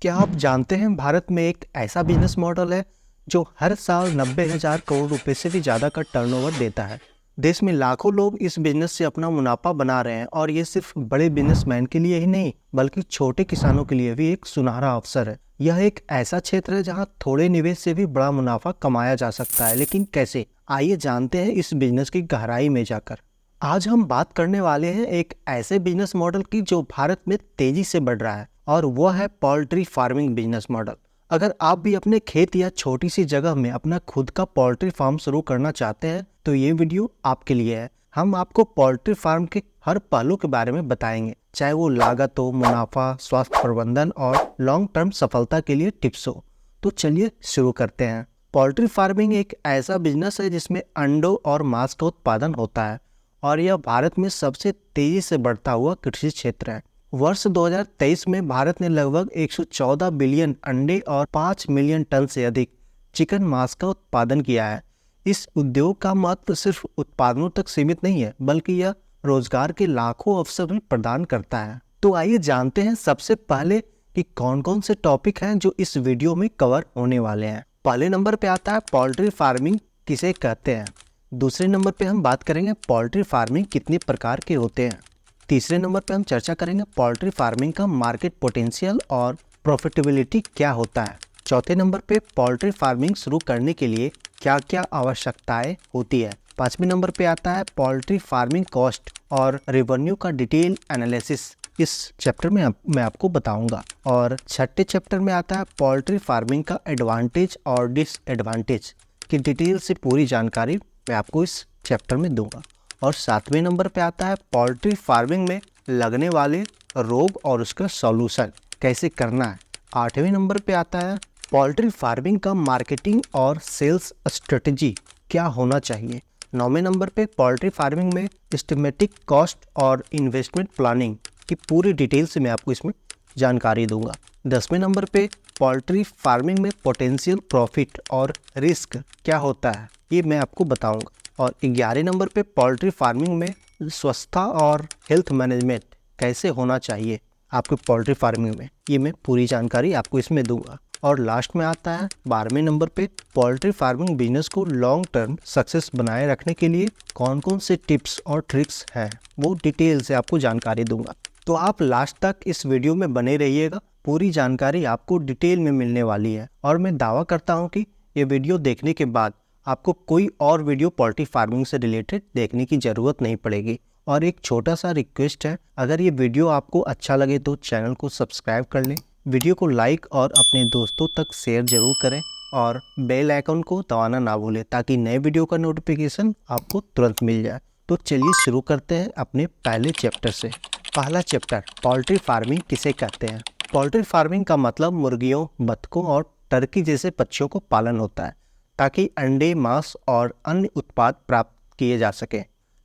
क्या आप जानते हैं भारत में एक ऐसा बिजनेस मॉडल है जो हर साल 90,000 करोड़ रुपए से भी ज़्यादा का टर्नओवर देता है। देश में लाखों लोग इस बिजनेस से अपना मुनाफा बना रहे हैं और ये सिर्फ बड़े बिजनेसमैन के लिए ही नहीं बल्कि छोटे किसानों के लिए भी एक सुनहरा अवसर है। यह एक ऐसा क्षेत्र है जहां थोड़े निवेश से भी बड़ा मुनाफा कमाया जा सकता है, लेकिन कैसे? आइए जानते हैं इस बिजनेस की गहराई में जाकर। आज हम बात करने वाले हैं एक ऐसे बिजनेस मॉडल की जो भारत में तेजी से बढ़ रहा है और वह है पोल्ट्री फार्मिंग बिजनेस मॉडल। अगर आप भी अपने खेत या छोटी सी जगह में अपना खुद का पोल्ट्री फार्म शुरू करना चाहते हैं तो ये वीडियो आपके लिए है। हम आपको पोल्ट्री फार्म के हर पहलू के बारे में बताएंगे, चाहे वो लागत हो, मुनाफा, स्वास्थ्य प्रबंधन और लॉन्ग टर्म सफलता के लिए टिप्स हो। तो चलिए शुरू करते हैं। पोल्ट्री फार्मिंग एक ऐसा बिजनेस है जिसमें अंडों और मांस का उत्पादन होता है और यह भारत में सबसे तेजी से बढ़ता हुआ कृषि क्षेत्र है। वर्ष 2023 में भारत ने लगभग 114 बिलियन अंडे और 5 मिलियन टन से अधिक चिकन मांस का उत्पादन किया है। इस उद्योग का महत्व सिर्फ उत्पादनों तक सीमित नहीं है बल्कि यह रोजगार के लाखों अवसर भी प्रदान करता है। तो आइए जानते हैं सबसे पहले कि कौन कौन से टॉपिक हैं जो इस वीडियो में कवर होने वाले हैं। पहले नंबर पे आता है पोल्ट्री फार्मिंग किसे कहते हैं। दूसरे नंबर पे हम बात करेंगे पोल्ट्री फार्मिंग कितने प्रकार के होते हैं। तीसरे नंबर पे हम चर्चा करेंगे पोल्ट्री फार्मिंग का मार्केट पोटेंशियल और प्रॉफिटेबिलिटी क्या होता है। चौथे नंबर पे पोल्ट्री फार्मिंग शुरू करने के लिए क्या क्या आवश्यकताएं होती है। पांचवें नंबर पे आता है पोल्ट्री फार्मिंग कॉस्ट और रेवेन्यू का डिटेल एनालिसिस, इस चैप्टर में मैं आपको बताऊंगा। और छठे चैप्टर में आता है पोल्ट्री फार्मिंग का एडवांटेज और डिसएडवांटेज की डिटेल से पूरी जानकारी मैं आपको इस चैप्टर में दूंगा। और सातवें नंबर पे आता है पोल्ट्री फार्मिंग में लगने वाले रोग और उसका सॉल्यूशन कैसे करना है। आठवें नंबर पे आता है पोल्ट्री फार्मिंग का मार्केटिंग और सेल्स स्ट्रेटजी क्या होना चाहिए। नौवें नंबर पे पोल्ट्री फार्मिंग में एस्टिमेटिक कॉस्ट और इन्वेस्टमेंट प्लानिंग की पूरी डिटेल से मैं आपको इसमें जानकारी दूंगा। 10वें नंबर पे पोल्ट्री फार्मिंग में पोटेंशियल प्रॉफिट और रिस्क क्या होता है ये मैं आपको बताऊंगा। और 11 नंबर पे पोल्ट्री फार्मिंग में स्वच्छता और हेल्थ मैनेजमेंट कैसे होना चाहिए आपके पोल्ट्री फार्मिंग में, ये मैं पूरी जानकारी आपको इसमें दूंगा। और लास्ट में आता है 12वें नंबर पे पोल्ट्री फार्मिंग बिजनेस को लॉन्ग टर्म सक्सेस बनाए रखने के लिए कौन कौन से टिप्स और ट्रिक्स हैं वो डिटेल से आपको जानकारी दूंगा। तो आप लास्ट तक इस वीडियो में बने रहिएगा, पूरी जानकारी आपको डिटेल में मिलने वाली है। और मैं दावा करता हूँ कि ये वीडियो देखने के बाद आपको कोई और वीडियो पोल्ट्री फार्मिंग से रिलेटेड देखने की ज़रूरत नहीं पड़ेगी। और एक छोटा सा रिक्वेस्ट है, अगर ये वीडियो आपको अच्छा लगे तो चैनल को सब्सक्राइब कर लें, वीडियो को लाइक और अपने दोस्तों तक शेयर जरूर करें और बेल आइकन को दबाना ना भूलें ताकि नए वीडियो का नोटिफिकेशन आपको तुरंत मिल जाए। तो चलिए शुरू करते हैं अपने पहले चैप्टर से। पहला चैप्टर, पोल्ट्री फार्मिंग किसे कहते हैं। पोल्ट्री फार्मिंग का मतलब मुर्गियों, बतखों और टर्की जैसे पक्षियों को पालन होता है ताकि अंडे, मांस और अन्य उत्पाद प्राप्त किए जा सके।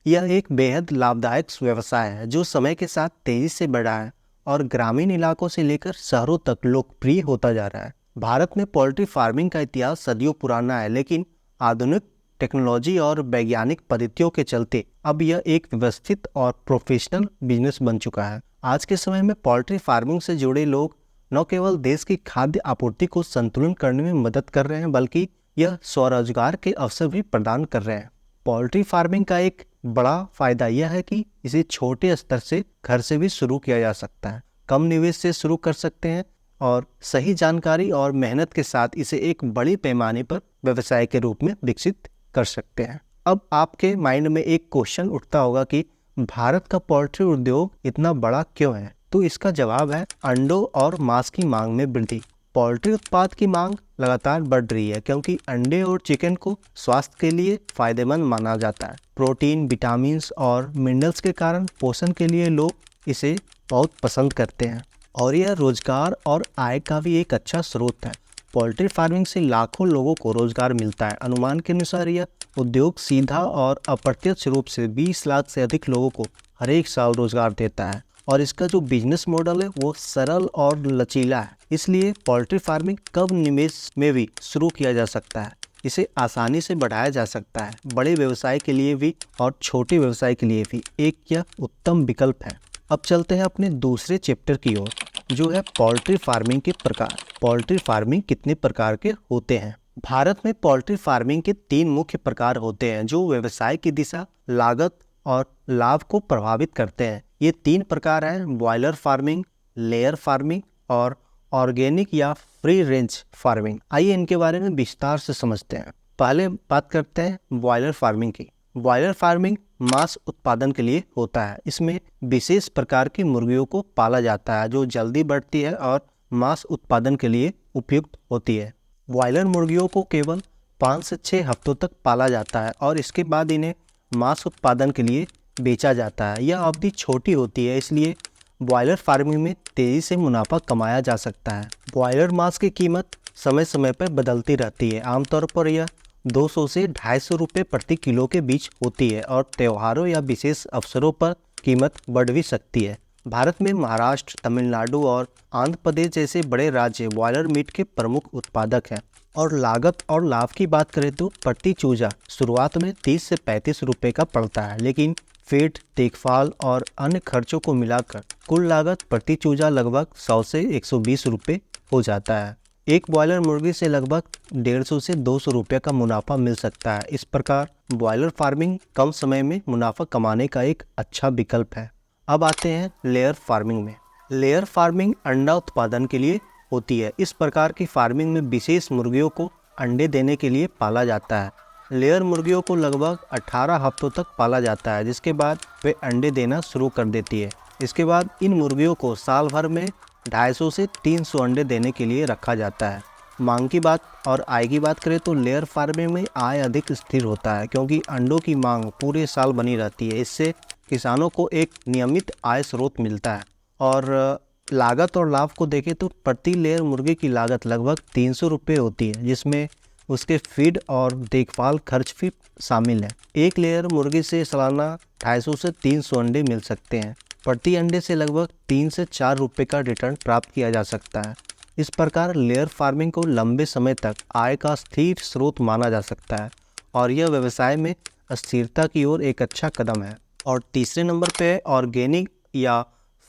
यह एक बेहद लाभदायक व्यवसाय है जो समय के साथ तेजी से बढ़ा है और ग्रामीण इलाकों से लेकर शहरों तक लोकप्रिय होता जा रहा है। भारत में पोल्ट्री फार्मिंग का इतिहास सदियों पुराना है, लेकिन आधुनिक टेक्नोलॉजी और वैज्ञानिक पद्धतियों के चलते अब यह एक व्यवस्थित और प्रोफेशनल बिजनेस बन चुका है। आज के समय में पोल्ट्री फार्मिंग से जुड़े लोग न केवल देश की खाद्य आपूर्ति को संतुलित करने में मदद कर रहे हैं बल्कि यह स्वरोजगार के अवसर भी प्रदान कर रहे हैं। पोल्ट्री फार्मिंग का एक बड़ा फायदा यह है कि इसे छोटे स्तर से घर से भी शुरू किया जा सकता है, कम निवेश से शुरू कर सकते हैं और सही जानकारी और मेहनत के साथ इसे एक बड़ी पैमाने पर व्यवसाय के रूप में विकसित कर सकते हैं। अब आपके माइंड में एक क्वेश्चन उठता होगा कि भारत का पोल्ट्री उद्योग इतना बड़ा क्यों है। तो इसका जवाब है अंडों और मांस की मांग में वृद्धि। पोल्ट्री उत्पाद की मांग लगातार बढ़ रही है क्योंकि अंडे और चिकन को स्वास्थ्य के लिए फायदेमंद माना जाता है। प्रोटीन, विटामिन और मिनरल्स के कारण पोषण के लिए लोग इसे बहुत पसंद करते हैं और यह रोजगार और आय का भी एक अच्छा स्रोत है। पोल्ट्री फार्मिंग से लाखों लोगों को रोजगार मिलता है। अनुमान के अनुसार यह उद्योग सीधा और अप्रत्यक्ष रूप से 20 लाख से अधिक लोगों को हर एक साल रोजगार देता है। और इसका जो बिजनेस मॉडल है वो सरल और लचीला है, इसलिए पोल्ट्री फार्मिंग कम निवेश में भी शुरू किया जा सकता है। इसे आसानी से बढ़ाया जा सकता है। बड़े व्यवसाय के लिए भी और छोटे व्यवसाय के लिए भी एक यह उत्तम विकल्प है। अब चलते हैं अपने दूसरे चैप्टर की ओर। जो है पोल्ट्री फार्मिंग के प्रकार। पोल्ट्री फार्मिंग कितने प्रकार के होते हैं? भारत में पोल्ट्री फार्मिंग के 3 मुख्य प्रकार होते हैं जो व्यवसाय की दिशा, लागत और लाभ को प्रभावित करते हैं। ये 3 प्रकार हैं: बॉयलर फार्मिंग, लेयर फार्मिंग और ऑर्गेनिक या फ्री रेंज फार्मिंग। आइए इनके बारे में विस्तार से समझते हैं। पहले बात करते हैं बॉयलर फार्मिंग की। बॉयलर फार्मिंग मांस उत्पादन के लिए होता है। इसमें विशेष प्रकार की मुर्गियों को पाला जाता है जो जल्दी बढ़ती है और मांस उत्पादन के लिए उपयुक्त होती है। बॉयलर मुर्गियों को केवल 5 से 6 हफ्तों तक पाला जाता है और इसके बाद इन्हें मांस उत्पादन के लिए बेचा जाता है। यह अवधि छोटी होती है, इसलिए बॉयलर फार्मिंग में तेज़ी से मुनाफा कमाया जा सकता है। बॉयलर मांस की कीमत समय समय पर बदलती रहती है। आमतौर पर यह 200 से 250 रुपये प्रति किलो के बीच होती है और त्योहारों या विशेष अवसरों पर कीमत बढ़ भी सकती है। भारत में महाराष्ट्र, तमिलनाडु और आंध्र प्रदेश जैसे बड़े राज्य बॉयलर मीट के प्रमुख उत्पादक हैं। और लागत और लाभ की बात करें तो प्रति चूजा शुरुआत में 30 से 35 रुपये का पड़ता है, लेकिन फीड, देखभाल और अन्य खर्चों को मिलाकर कुल लागत प्रति चूजा लगभग 100 से 120 रुपये हो जाता है। एक बॉयलर मुर्गी से लगभग 150 से 200 रुपये का मुनाफा मिल सकता है। इस प्रकार बॉयलर फार्मिंग कम समय में मुनाफा कमाने का एक अच्छा विकल्प है। अब आते हैं लेयर फार्मिंग में। लेयर फार्मिंग अंडा उत्पादन के लिए होती है। इस प्रकार की फार्मिंग में विशेष मुर्गियों को अंडे देने के लिए पाला जाता है। लेयर मुर्गियों को लगभग 18 हफ्तों तक पाला जाता है, जिसके बाद वे अंडे देना शुरू कर देती है। इसके बाद इन मुर्गियों को साल भर में 250 से 300 अंडे देने के लिए रखा जाता है। मांग की बात और आय की बात करें तो लेयर फार्मिंग में आय अधिक स्थिर होता है, क्योंकि अंडों की मांग पूरे साल बनी रहती है। इससे किसानों को एक नियमित आय स्रोत मिलता है। और लागत और लाभ को देखें तो प्रति लेयर मुर्गी की लागत लगभग 300 रुपये होती है, जिसमें उसके फीड और देखभाल खर्च भी शामिल है। एक लेयर मुर्गी से सालाना 250 से 300 अंडे मिल सकते हैं। प्रति अंडे से लगभग 3 से 4 रुपये का रिटर्न प्राप्त किया जा सकता है। इस प्रकार लेयर फार्मिंग को लंबे समय तक आय का स्थिर स्रोत माना जा सकता है और यह व्यवसाय में स्थिरता की ओर एक अच्छा कदम है। और तीसरे नंबर पे है ऑर्गेनिक या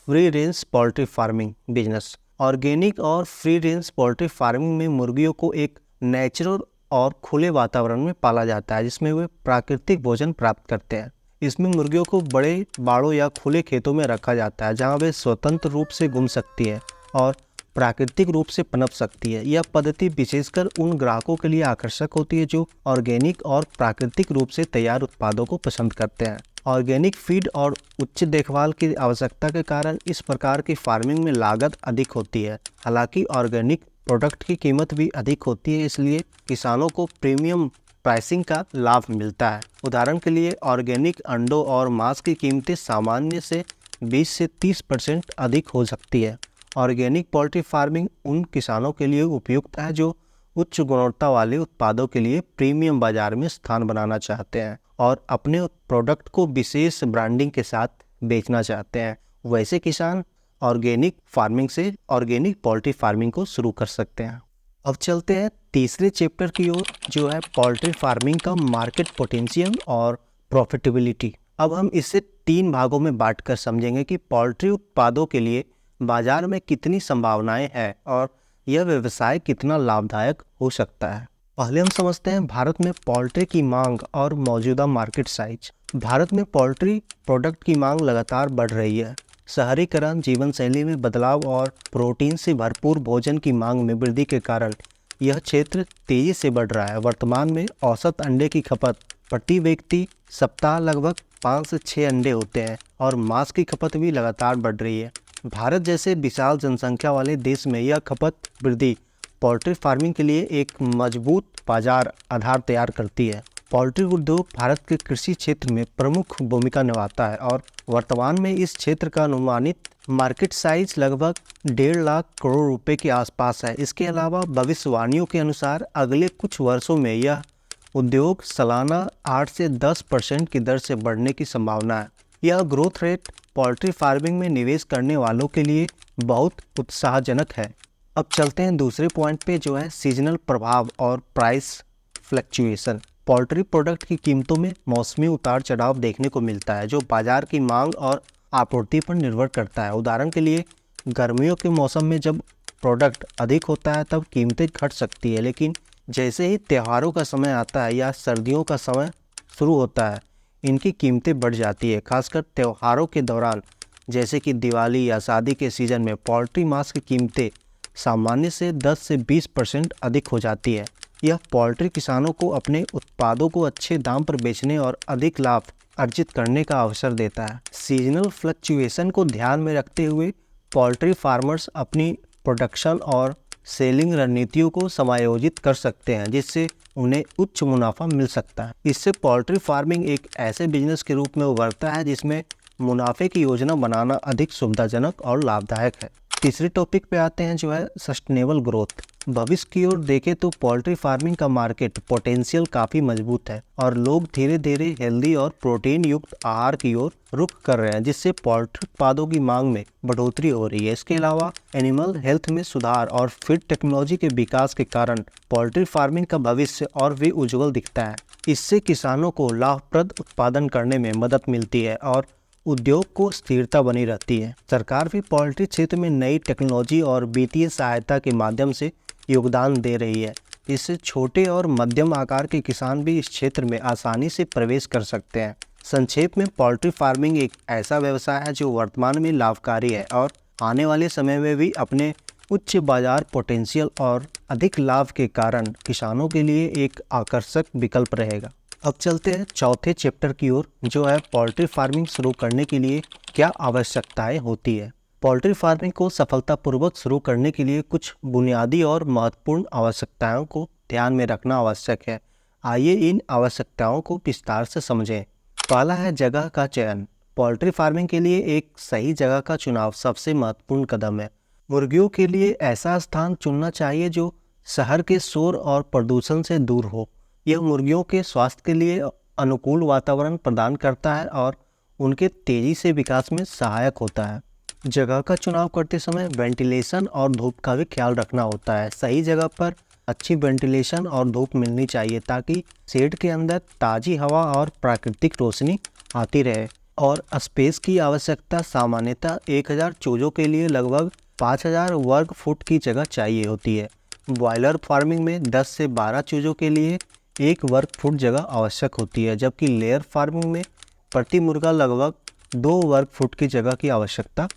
free range poultry farming business. Organic और फ्री रेंज पोल्ट्री फार्मिंग में मुर्गियों को एक नेचुरल और खुले वातावरण में पाला जाता है, जिसमें वे प्राकृतिक भोजन प्राप्त करते हैं। इसमें मुर्गियों को बड़े बाड़ों या खुले खेतों में रखा जाता है, जहां वे स्वतंत्र रूप से घूम सकती है और प्राकृतिक रूप से पनप सकती है। यह पद्धति विशेषकर उन ग्राहकों के लिए आकर्षक होती है जो ऑर्गेनिक और प्राकृतिक रूप से तैयार उत्पादों को पसंद करते हैं। ऑर्गेनिक फीड और उच्च देखभाल की आवश्यकता के कारण इस प्रकार की फार्मिंग में लागत अधिक होती है। हालांकि ऑर्गेनिक प्रोडक्ट की कीमत भी अधिक होती है, इसलिए किसानों को प्रीमियम प्राइसिंग का लाभ मिलता है। उदाहरण के लिए ऑर्गेनिक अंडों और मांस की कीमतें सामान्य से 20 से 30% अधिक हो सकती है। ऑर्गेनिक पोल्ट्री फार्मिंग उन किसानों के लिए उपयुक्त है जो उच्च गुणवत्ता वाले उत्पादों के लिए प्रीमियम बाजार में स्थान बनाना चाहते हैं और अपने प्रोडक्ट को विशेष ब्रांडिंग के साथ बेचना चाहते हैं। वैसे किसान ऑर्गेनिक फार्मिंग से ऑर्गेनिक पोल्ट्री फार्मिंग को शुरू कर सकते हैं। अब चलते हैं तीसरे चैप्टर की ओर, जो है पोल्ट्री फार्मिंग का मार्केट पोटेंशियल और प्रॉफिटेबिलिटी। अब हम इसे 3 भागों में बांटकर समझेंगे कि पोल्ट्री उत्पादों के लिए बाजार में कितनी संभावनाएं हैं और यह व्यवसाय कितना लाभदायक हो सकता है। पहले हम समझते हैं भारत में पोल्ट्री की मांग और मौजूदा मार्केट साइज। भारत में पोल्ट्री प्रोडक्ट की मांग लगातार बढ़ रही है। शहरीकरण, जीवन शैली में बदलाव और प्रोटीन से भरपूर भोजन की मांग में वृद्धि के कारण यह क्षेत्र तेजी से बढ़ रहा है। वर्तमान में औसत अंडे की खपत प्रति व्यक्ति सप्ताह लगभग 5 से 6 अंडे होते हैं और मांस की खपत भी लगातार बढ़ रही है। भारत जैसे विशाल जनसंख्या वाले देश में यह खपत वृद्धि पोल्ट्री फार्मिंग के लिए एक मजबूत बाजार आधार तैयार करती है। पोल्ट्री उद्योग भारत के कृषि क्षेत्र में प्रमुख भूमिका निभाता है और वर्तमान में इस क्षेत्र का अनुमानित मार्केट साइज लगभग 1.5 लाख करोड़ रुपए के आसपास है। इसके अलावा भविष्यवाणियों के अनुसार अगले कुछ वर्षों में यह उद्योग सालाना 8 से 10% की दर से बढ़ने की संभावना है। यह ग्रोथ रेट पोल्ट्री फार्मिंग में निवेश करने वालों के लिए बहुत उत्साहजनक है। अब चलते हैं दूसरे पॉइंट पे, जो है सीजनल प्रभाव और प्राइस फ्लक्चुएशन। पोल्ट्री प्रोडक्ट की कीमतों में मौसमी उतार चढ़ाव देखने को मिलता है, जो बाजार की मांग और आपूर्ति पर निर्भर करता है। उदाहरण के लिए गर्मियों के मौसम में जब प्रोडक्ट अधिक होता है तब कीमतें घट सकती है, लेकिन जैसे ही त्योहारों का समय आता है या सर्दियों का समय शुरू होता है, इनकी कीमतें बढ़ जाती है। खासकर त्योहारों के दौरान जैसे कि दिवाली या शादी के सीज़न में पोल्ट्री मांस की कीमतें सामान्य से 10 से 20% अधिक हो जाती है। यह पोल्ट्री किसानों को अपने उत्पादों को अच्छे दाम पर बेचने और अधिक लाभ अर्जित करने का अवसर देता है। सीजनल फ्लक्चुएशन को ध्यान में रखते हुए पोल्ट्री फार्मर्स अपनी प्रोडक्शन और सेलिंग रणनीतियों को समायोजित कर सकते हैं, जिससे उन्हें उच्च मुनाफा मिल सकता है। इससे पोल्ट्री फार्मिंग एक ऐसे बिजनेस के रूप में उभरता है जिसमें मुनाफे की योजना बनाना अधिक सुविधाजनक और लाभदायक है। तीसरे टॉपिक पे आते हैं जो है सस्टेनेबल ग्रोथ। भविष्य की ओर देखें तो पोल्ट्री फार्मिंग का मार्केट पोटेंशियल काफ़ी मजबूत है और लोग धीरे धीरे हेल्दी और प्रोटीन युक्त आहार की ओर रुख कर रहे हैं, जिससे पोल्ट्री उत्पादों की मांग में बढ़ोतरी हो रही है। इसके अलावा एनिमल हेल्थ में सुधार और फीड टेक्नोलॉजी के विकास के कारण पोल्ट्री फार्मिंग का भविष्य और भी उज्जवल दिखता है। इससे किसानों को लाभप्रद उत्पादन करने में मदद मिलती है और उद्योग को स्थिरता बनी रहती है। सरकार भी पोल्ट्री क्षेत्र में नई टेक्नोलॉजी और वित्तीय सहायता के माध्यम से योगदान दे रही है। इससे छोटे और मध्यम आकार के किसान भी इस क्षेत्र में आसानी से प्रवेश कर सकते हैं। संक्षेप में पोल्ट्री फार्मिंग एक ऐसा व्यवसाय है जो वर्तमान में लाभकारी है और आने वाले समय में भी अपने उच्च बाजार पोटेंशियल और अधिक लाभ के कारण किसानों के लिए एक आकर्षक विकल्प रहेगा। अब चलते हैं चौथे चैप्टर की ओर, जो है पोल्ट्री फार्मिंग शुरू करने के लिए क्या आवश्यकताएं होती है। पोल्ट्री फार्मिंग को सफलतापूर्वक शुरू करने के लिए कुछ बुनियादी और महत्वपूर्ण आवश्यकताओं को ध्यान में रखना आवश्यक है। आइए इन आवश्यकताओं को विस्तार से समझें। पहला है जगह का चयन। पोल्ट्री फार्मिंग के लिए एक सही जगह का चुनाव सबसे महत्वपूर्ण कदम है। मुर्गियों के लिए ऐसा स्थान चुनना चाहिए जो शहर के शोर और प्रदूषण से दूर हो। यह मुर्गियों के स्वास्थ्य के लिए अनुकूल वातावरण प्रदान करता है और उनके तेजी से विकास में सहायक होता है। जगह का चुनाव करते समय वेंटिलेशन और धूप का भी ख्याल रखना होता है। सही जगह पर अच्छी वेंटिलेशन और धूप मिलनी चाहिए ताकि शेड के अंदर ताज़ी हवा और प्राकृतिक रोशनी आती रहे। और स्पेस की आवश्यकता सामान्यतः 1000 चूजों के लिए लगभग 5000 वर्ग फुट की जगह चाहिए होती है। बॉयलर फार्मिंग में 10 से 12 चूजों के लिए 1 वर्ग फुट जगह आवश्यक होती है, जबकि लेयर फार्मिंग में प्रति मुर्गा लगभग 2 वर्ग फुट की जगह की आवश्यकता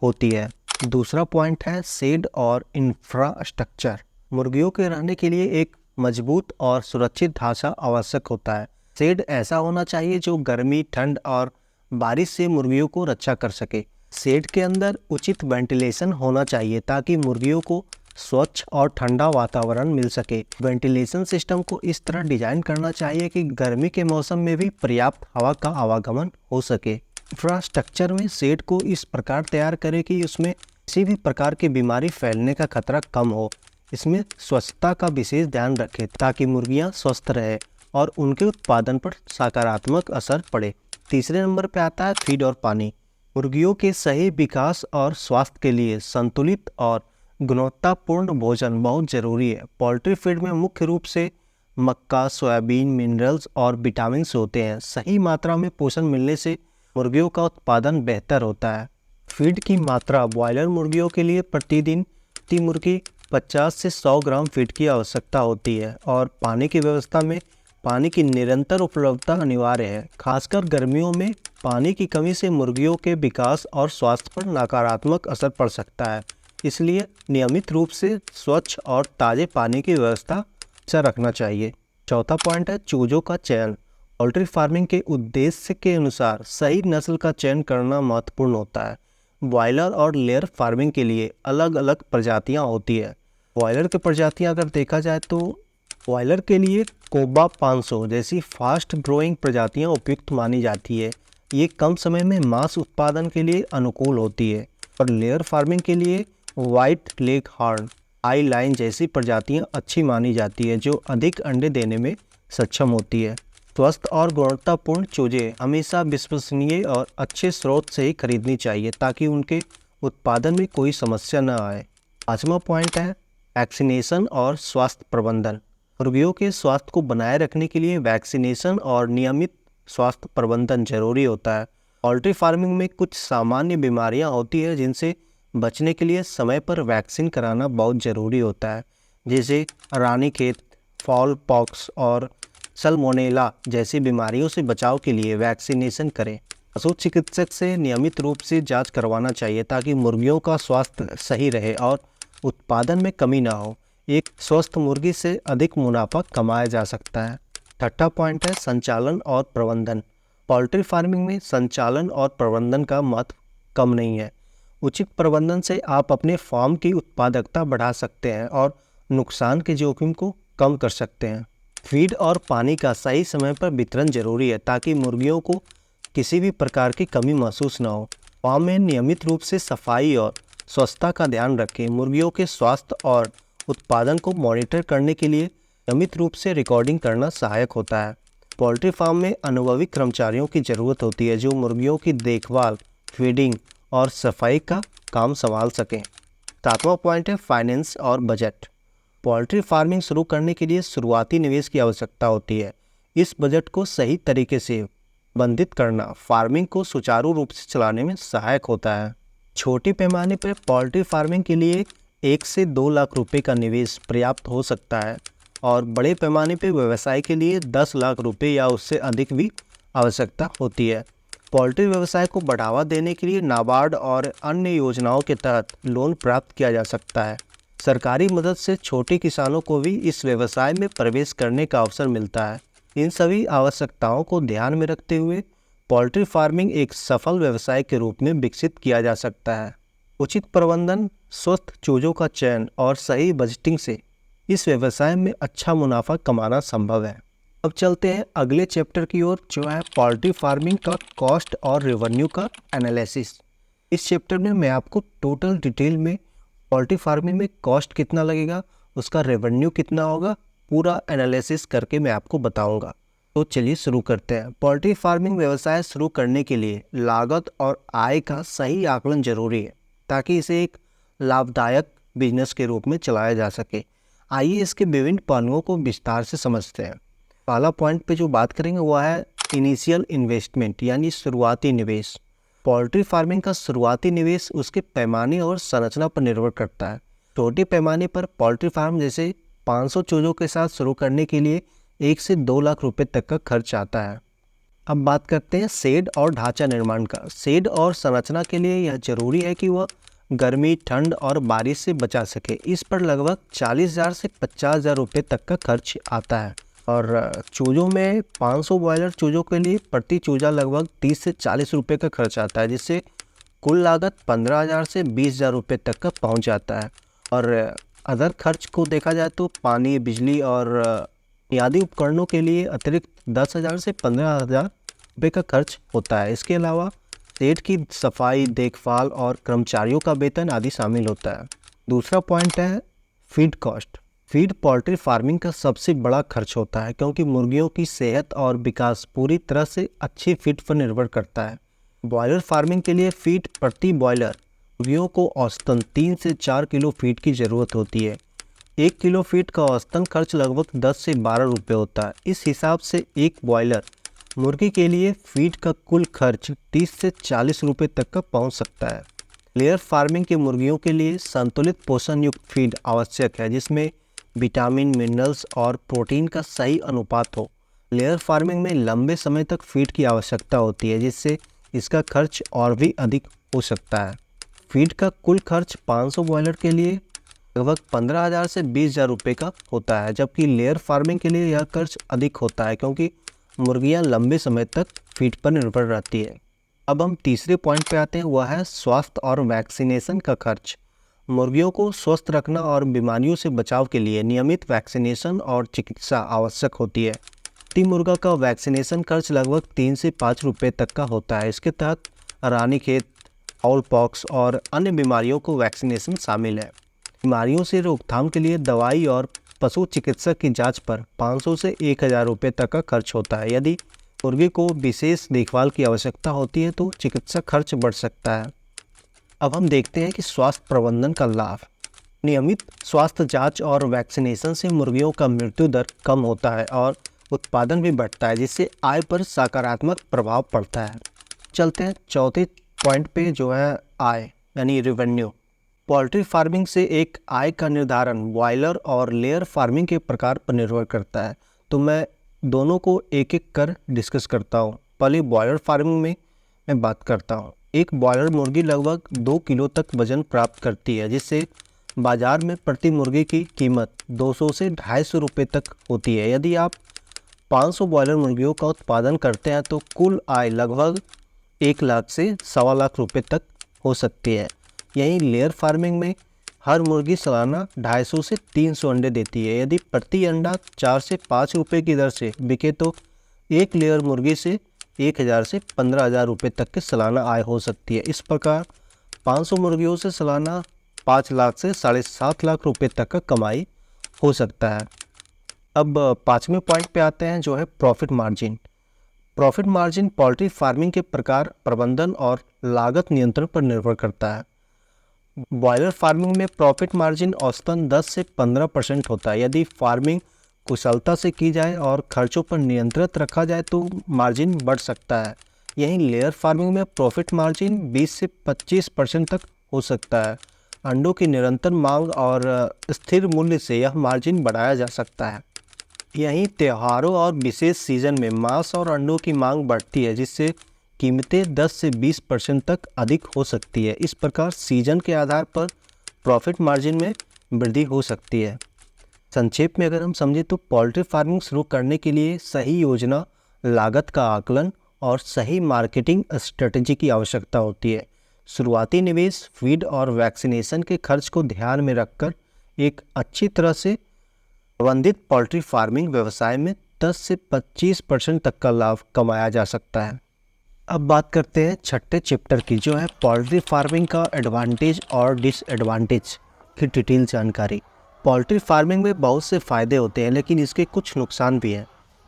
होती है। दूसरा पॉइंट है शेड और इंफ्रास्ट्रक्चर। मुर्गियों के रहने के लिए एक मजबूत और सुरक्षित ढांचा आवश्यक होता है। शेड ऐसा होना चाहिए जो गर्मी, ठंड और बारिश से मुर्गियों को रक्षा कर सके। शेड के अंदर उचित वेंटिलेशन होना चाहिए ताकि मुर्गियों को स्वच्छ और ठंडा वातावरण मिल सके। वेंटिलेशन सिस्टम को इस तरह डिजाइन करना चाहिए कि गर्मी के मौसम में भी पर्याप्त हवा का आवागमन हो सके। इंफ्रास्ट्रक्चर में शेड को इस प्रकार तैयार करें कि उसमें किसी भी प्रकार की बीमारी फैलने का खतरा कम हो। इसमें स्वच्छता का विशेष ध्यान रखें ताकि मुर्गियां स्वस्थ रहे और उनके उत्पादन पर सकारात्मक असर पड़े। तीसरे नंबर पर आता है फीड और पानी। मुर्गियों के सही विकास और स्वास्थ्य के लिए संतुलित और गुणवत्तापूर्ण भोजन बहुत जरूरी है। पोल्ट्री फीड में मुख्य रूप से मक्का, सोयाबीन, मिनरल्स और विटामिन होते हैं। सही मात्रा में पोषण मिलने से मुर्गियों का उत्पादन बेहतर होता है। फीड की मात्रा बॉयलर मुर्गियों के लिए प्रतिदिन प्रति मुर्गी 50 से 100 ग्राम फीड की आवश्यकता होती है और पानी की व्यवस्था में पानी की निरंतर उपलब्धता अनिवार्य है। खासकर गर्मियों में पानी की कमी से मुर्गियों के विकास और स्वास्थ्य पर नकारात्मक असर पड़ सकता है, इसलिए नियमित रूप से स्वच्छ और ताज़े पानी की व्यवस्था रखना चाहिए। चौथा पॉइंट है चूजों का चयन। पोल्ट्री फार्मिंग के उद्देश्य के अनुसार सही नस्ल का चयन करना महत्वपूर्ण होता है। बॉयलर और लेयर फार्मिंग के लिए अलग अलग प्रजातियां होती है। बॉयलर की प्रजातियां अगर देखा जाए तो बॉयलर के लिए कोबा 500 जैसी फास्ट ग्रोइंग प्रजातियां उपयुक्त मानी जाती है। ये कम समय में मांस उत्पादन के लिए अनुकूल होती है। और लेयर फार्मिंग के लिए वाइट लेग हॉर्न, आई लाइन जैसी प्रजातियां अच्छी मानी जाती है जो अधिक अंडे देने में सक्षम होती है। स्वस्थ और गुणवत्तापूर्ण चूजे हमेशा विश्वसनीय और अच्छे स्रोत से ही खरीदनी चाहिए ताकि उनके उत्पादन में कोई समस्या न आए। पांचवा पॉइंट है वैक्सीनेशन और स्वास्थ्य प्रबंधन। मुर्गियों के स्वास्थ्य को बनाए रखने के लिए वैक्सीनेशन और नियमित स्वास्थ्य प्रबंधन जरूरी होता है। पोल्ट्री फार्मिंग में कुछ सामान्य बीमारियां होती है जिनसे बचने के लिए समय पर वैक्सीन कराना बहुत ज़रूरी होता है, जैसे रानीखेत, फॉल पॉक्स और सल्मोनेला जैसी बीमारियों से बचाव के लिए वैक्सीनेशन करें। पशु चिकित्सक से नियमित रूप से जांच करवाना चाहिए ताकि मुर्गियों का स्वास्थ्य सही रहे और उत्पादन में कमी ना हो। एक स्वस्थ मुर्गी से अधिक मुनाफा कमाया जा सकता है। छठा पॉइंट है संचालन और प्रबंधन। पोल्ट्री फार्मिंग में संचालन और प्रबंधन का महत्व कम नहीं है। उचित प्रबंधन से आप अपने फार्म की उत्पादकता बढ़ा सकते हैं और नुकसान के जोखिम को कम कर सकते हैं। फीड और पानी का सही समय पर वितरण जरूरी है ताकि मुर्गियों को किसी भी प्रकार की कमी महसूस न हो। फार्म में नियमित रूप से सफाई और स्वच्छता का ध्यान रखें। मुर्गियों के स्वास्थ्य और उत्पादन को मॉनिटर करने के लिए नियमित रूप से रिकॉर्डिंग करना सहायक होता है। पोल्ट्री फार्म में अनुभवी कर्मचारियों की ज़रूरत होती है जो मुर्गियों की देखभाल, फीडिंग और सफाई का काम संभाल सकें। सातवां पॉइंट है फाइनेंस और बजट। पोल्ट्री फार्मिंग शुरू करने के लिए शुरुआती निवेश की आवश्यकता होती है। इस बजट को सही तरीके से प्रबंधित करना फार्मिंग को सुचारू रूप से चलाने में सहायक होता है। छोटे पैमाने पर पोल्ट्री फार्मिंग के लिए 1 से 2 लाख रुपए का निवेश पर्याप्त हो सकता है और बड़े पैमाने पर व्यवसाय के लिए 10 लाख रुपए या उससे अधिक भी आवश्यकता होती है। पोल्ट्री व्यवसाय को बढ़ावा देने के लिए नाबार्ड और अन्य योजनाओं के तहत लोन प्राप्त किया जा सकता है। सरकारी मदद से छोटे किसानों को भी इस व्यवसाय में प्रवेश करने का अवसर मिलता है। इन सभी आवश्यकताओं को ध्यान में रखते हुए पोल्ट्री फार्मिंग एक सफल व्यवसाय के रूप में विकसित किया जा सकता है। उचित प्रबंधन, स्वस्थ चूजों का चयन और सही बजटिंग से इस व्यवसाय में अच्छा मुनाफा कमाना संभव है। अब चलते हैं अगले चैप्टर की ओर, जो है पोल्ट्री फार्मिंग का कॉस्ट और रेवेन्यू का एनालिसिस। इस चैप्टर में मैं आपको टोटल डिटेल में पोल्ट्री फार्मिंग में कॉस्ट कितना लगेगा, उसका रेवेन्यू कितना होगा, पूरा एनालिसिस करके मैं आपको बताऊंगा। तो चलिए शुरू करते हैं। पोल्ट्री फार्मिंग व्यवसाय शुरू करने के लिए लागत और आय का सही आकलन जरूरी है ताकि इसे एक लाभदायक बिजनेस के रूप में चलाया जा सके। आइए इसके विभिन्न पहलुओं को विस्तार से समझते हैं। पहला पॉइंट पे जो बात करेंगे वह है इनिशियल इन्वेस्टमेंट यानी शुरुआती निवेश। पोल्ट्री फार्मिंग का शुरुआती निवेश उसके पैमाने और संरचना पर निर्भर करता है। छोटे पैमाने पर पोल्ट्री फार्म जैसे 500 चूजों के साथ शुरू करने के लिए 1 से 2 लाख रुपए तक का खर्च आता है। अब बात करते हैं शेड और ढांचा निर्माण का। शेड और संरचना के लिए यह जरूरी है कि वह गर्मी, ठंड और बारिश से बचा सके। इस पर लगभग 40,000 से 50,000 रुपये तक का खर्च आता है। और चूजों में 500 बॉयलर चूजों के लिए प्रति चूजा लगभग 30 से 40 रुपये का खर्च आता है, जिससे कुल लागत 15,000 से 20,000 रुपये तक का पहुंच जाता है। और अदर खर्च को देखा जाए तो पानी, बिजली और बुनियादी उपकरणों के लिए अतिरिक्त 10,000 से 15,000 रुपये का खर्च होता है। इसके अलावा शेड की सफाई, देखभाल और कर्मचारियों का वेतन आदि शामिल होता है। दूसरा पॉइंट है feed cost. Feed poultry farming का सबसे बड़ा खर्च होता है क्योंकि मुर्गियों की सेहत और विकास पूरी तरह से अच्छी फीड पर निर्भर करता है। बॉयलर फार्मिंग के लिए फीड प्रति बॉयलर मुर्गियों को औसतन 3 से 4 किलो फीड की ज़रूरत होती है। 1 किलो फीड का औसतन खर्च लगभग 10 से 12 रुपये होता है। इस हिसाब से एक बॉयलर मुर्गी के लिए फीड का कुल खर्च 30 से 40 रुपये तक का पहुंच सकता है। लेयर फार्मिंग के मुर्गियों के लिए संतुलित पोषण युक्त फीड आवश्यक है जिसमें विटामिन, मिनरल्स और प्रोटीन का सही अनुपात हो। लेयर फार्मिंग में लंबे समय तक फीड की आवश्यकता होती है जिससे इसका खर्च और भी अधिक हो सकता है। फीड का कुल खर्च 500 बॉयलर के लिए लगभग 15,000 से 20,000 रुपये का होता है, जबकि लेयर फार्मिंग के लिए यह खर्च अधिक होता है क्योंकि मुर्गियां लंबे समय तक फीड पर निर्भर रहती है। अब हम तीसरे पॉइंट पे आते हैं, वह है स्वास्थ्य और वैक्सीनेशन का खर्च। मुर्गियों को स्वस्थ रखना और बीमारियों से बचाव के लिए नियमित वैक्सीनेशन और चिकित्सा आवश्यक होती है। प्रति मुर्गा का वैक्सीनेशन खर्च लगभग 3 से 5 रुपये तक का होता है। इसके तहत रानीखेत, फाउल पॉक्स और अन्य बीमारियों को वैक्सीनेशन शामिल है। बीमारियों से रोकथाम के लिए दवाई और पशु चिकित्सक की जांच पर 500 से 1,000 रुपये तक का खर्च होता है। यदि मुर्गी को विशेष देखभाल की आवश्यकता होती है तो चिकित्सा खर्च बढ़ सकता है। अब हम देखते हैं कि स्वास्थ्य प्रबंधन का लाभ। नियमित स्वास्थ्य जांच और वैक्सीनेशन से मुर्गियों का मृत्यु दर कम होता है और उत्पादन भी बढ़ता है, जिससे आय पर सकारात्मक प्रभाव पड़ता है। चलते हैं चौथे पॉइंट पे, जो है आय यानी रेवेन्यू। पोल्ट्री फार्मिंग से एक आय का निर्धारण बॉयलर और लेयर फार्मिंग के प्रकार पर निर्भर करता है। तो मैं दोनों को एक एक कर डिस्कस करता हूँ। पहले बॉयलर फार्मिंग में मैं बात करता हूँ। एक बॉयलर मुर्गी लगभग 2 किलो तक वजन प्राप्त करती है, जिससे बाजार में प्रति मुर्गी की कीमत 200 से 250 रुपये तक होती है। यदि आप 500 बॉयलर मुर्गियों का उत्पादन करते हैं तो कुल आय लगभग 1 लाख से 1.25 लाख रुपये तक हो सकती है। यहीं लेयर फार्मिंग में हर मुर्गी सालाना 250 से 300 अंडे देती है। यदि प्रति अंडा 4 से 5 रुपये की दर से बिके तो एक लेयर मुर्गी से 1000 से 15,000 रुपये तक की सालाना आय हो सकती है। इस प्रकार 500 मुर्गियों से सालाना 5 लाख से 7.5 लाख रुपये तक का कमाई हो सकता है। अब 5वें पॉइंट पे आते हैं, जो है profit margin. Profit margin poultry farming के प्रकार, प्रबंधन और लागत नियंत्रण पर निर्भर करता है। बॉयलर फार्मिंग में प्रॉफिट मार्जिन औसतन 10 से 15% होता है। यदि फार्मिंग कुशलता से की जाए और खर्चों पर नियंत्रित रखा जाए तो मार्जिन बढ़ सकता है। यहीं लेयर फार्मिंग में प्रॉफिट मार्जिन 20 से 25% तक हो सकता है। अंडों की निरंतर मांग और स्थिर मूल्य से यह मार्जिन बढ़ाया जा सकता है। यहीं त्योहारों और विशेष सीजन में मांस और अंडों की मांग बढ़ती है, जिससे कीमतें 10 से 20% तक अधिक हो सकती है। इस प्रकार सीजन के आधार पर प्रॉफिट मार्जिन में वृद्धि हो सकती है। संक्षेप में अगर हम समझें तो पोल्ट्री फार्मिंग शुरू करने के लिए सही योजना, लागत का आकलन और सही मार्केटिंग स्ट्रेटजी की आवश्यकता होती है। शुरुआती निवेश, फीड और वैक्सीनेशन के खर्च को ध्यान में रखकर एक अच्छी तरह से प्रबंधित पोल्ट्री फार्मिंग व्यवसाय में 10 से 25% तक का लाभ कमाया जा सकता है। अब बात करते हैं छठे चैप्टर की, जो है पोल्ट्री फार्मिंग का एडवांटेज और डिसएडवांटेज की डिटेल जानकारी। पोल्ट्री फार्मिंग में बहुत से फ़ायदे होते हैं, लेकिन इसके कुछ नुकसान भी हैं।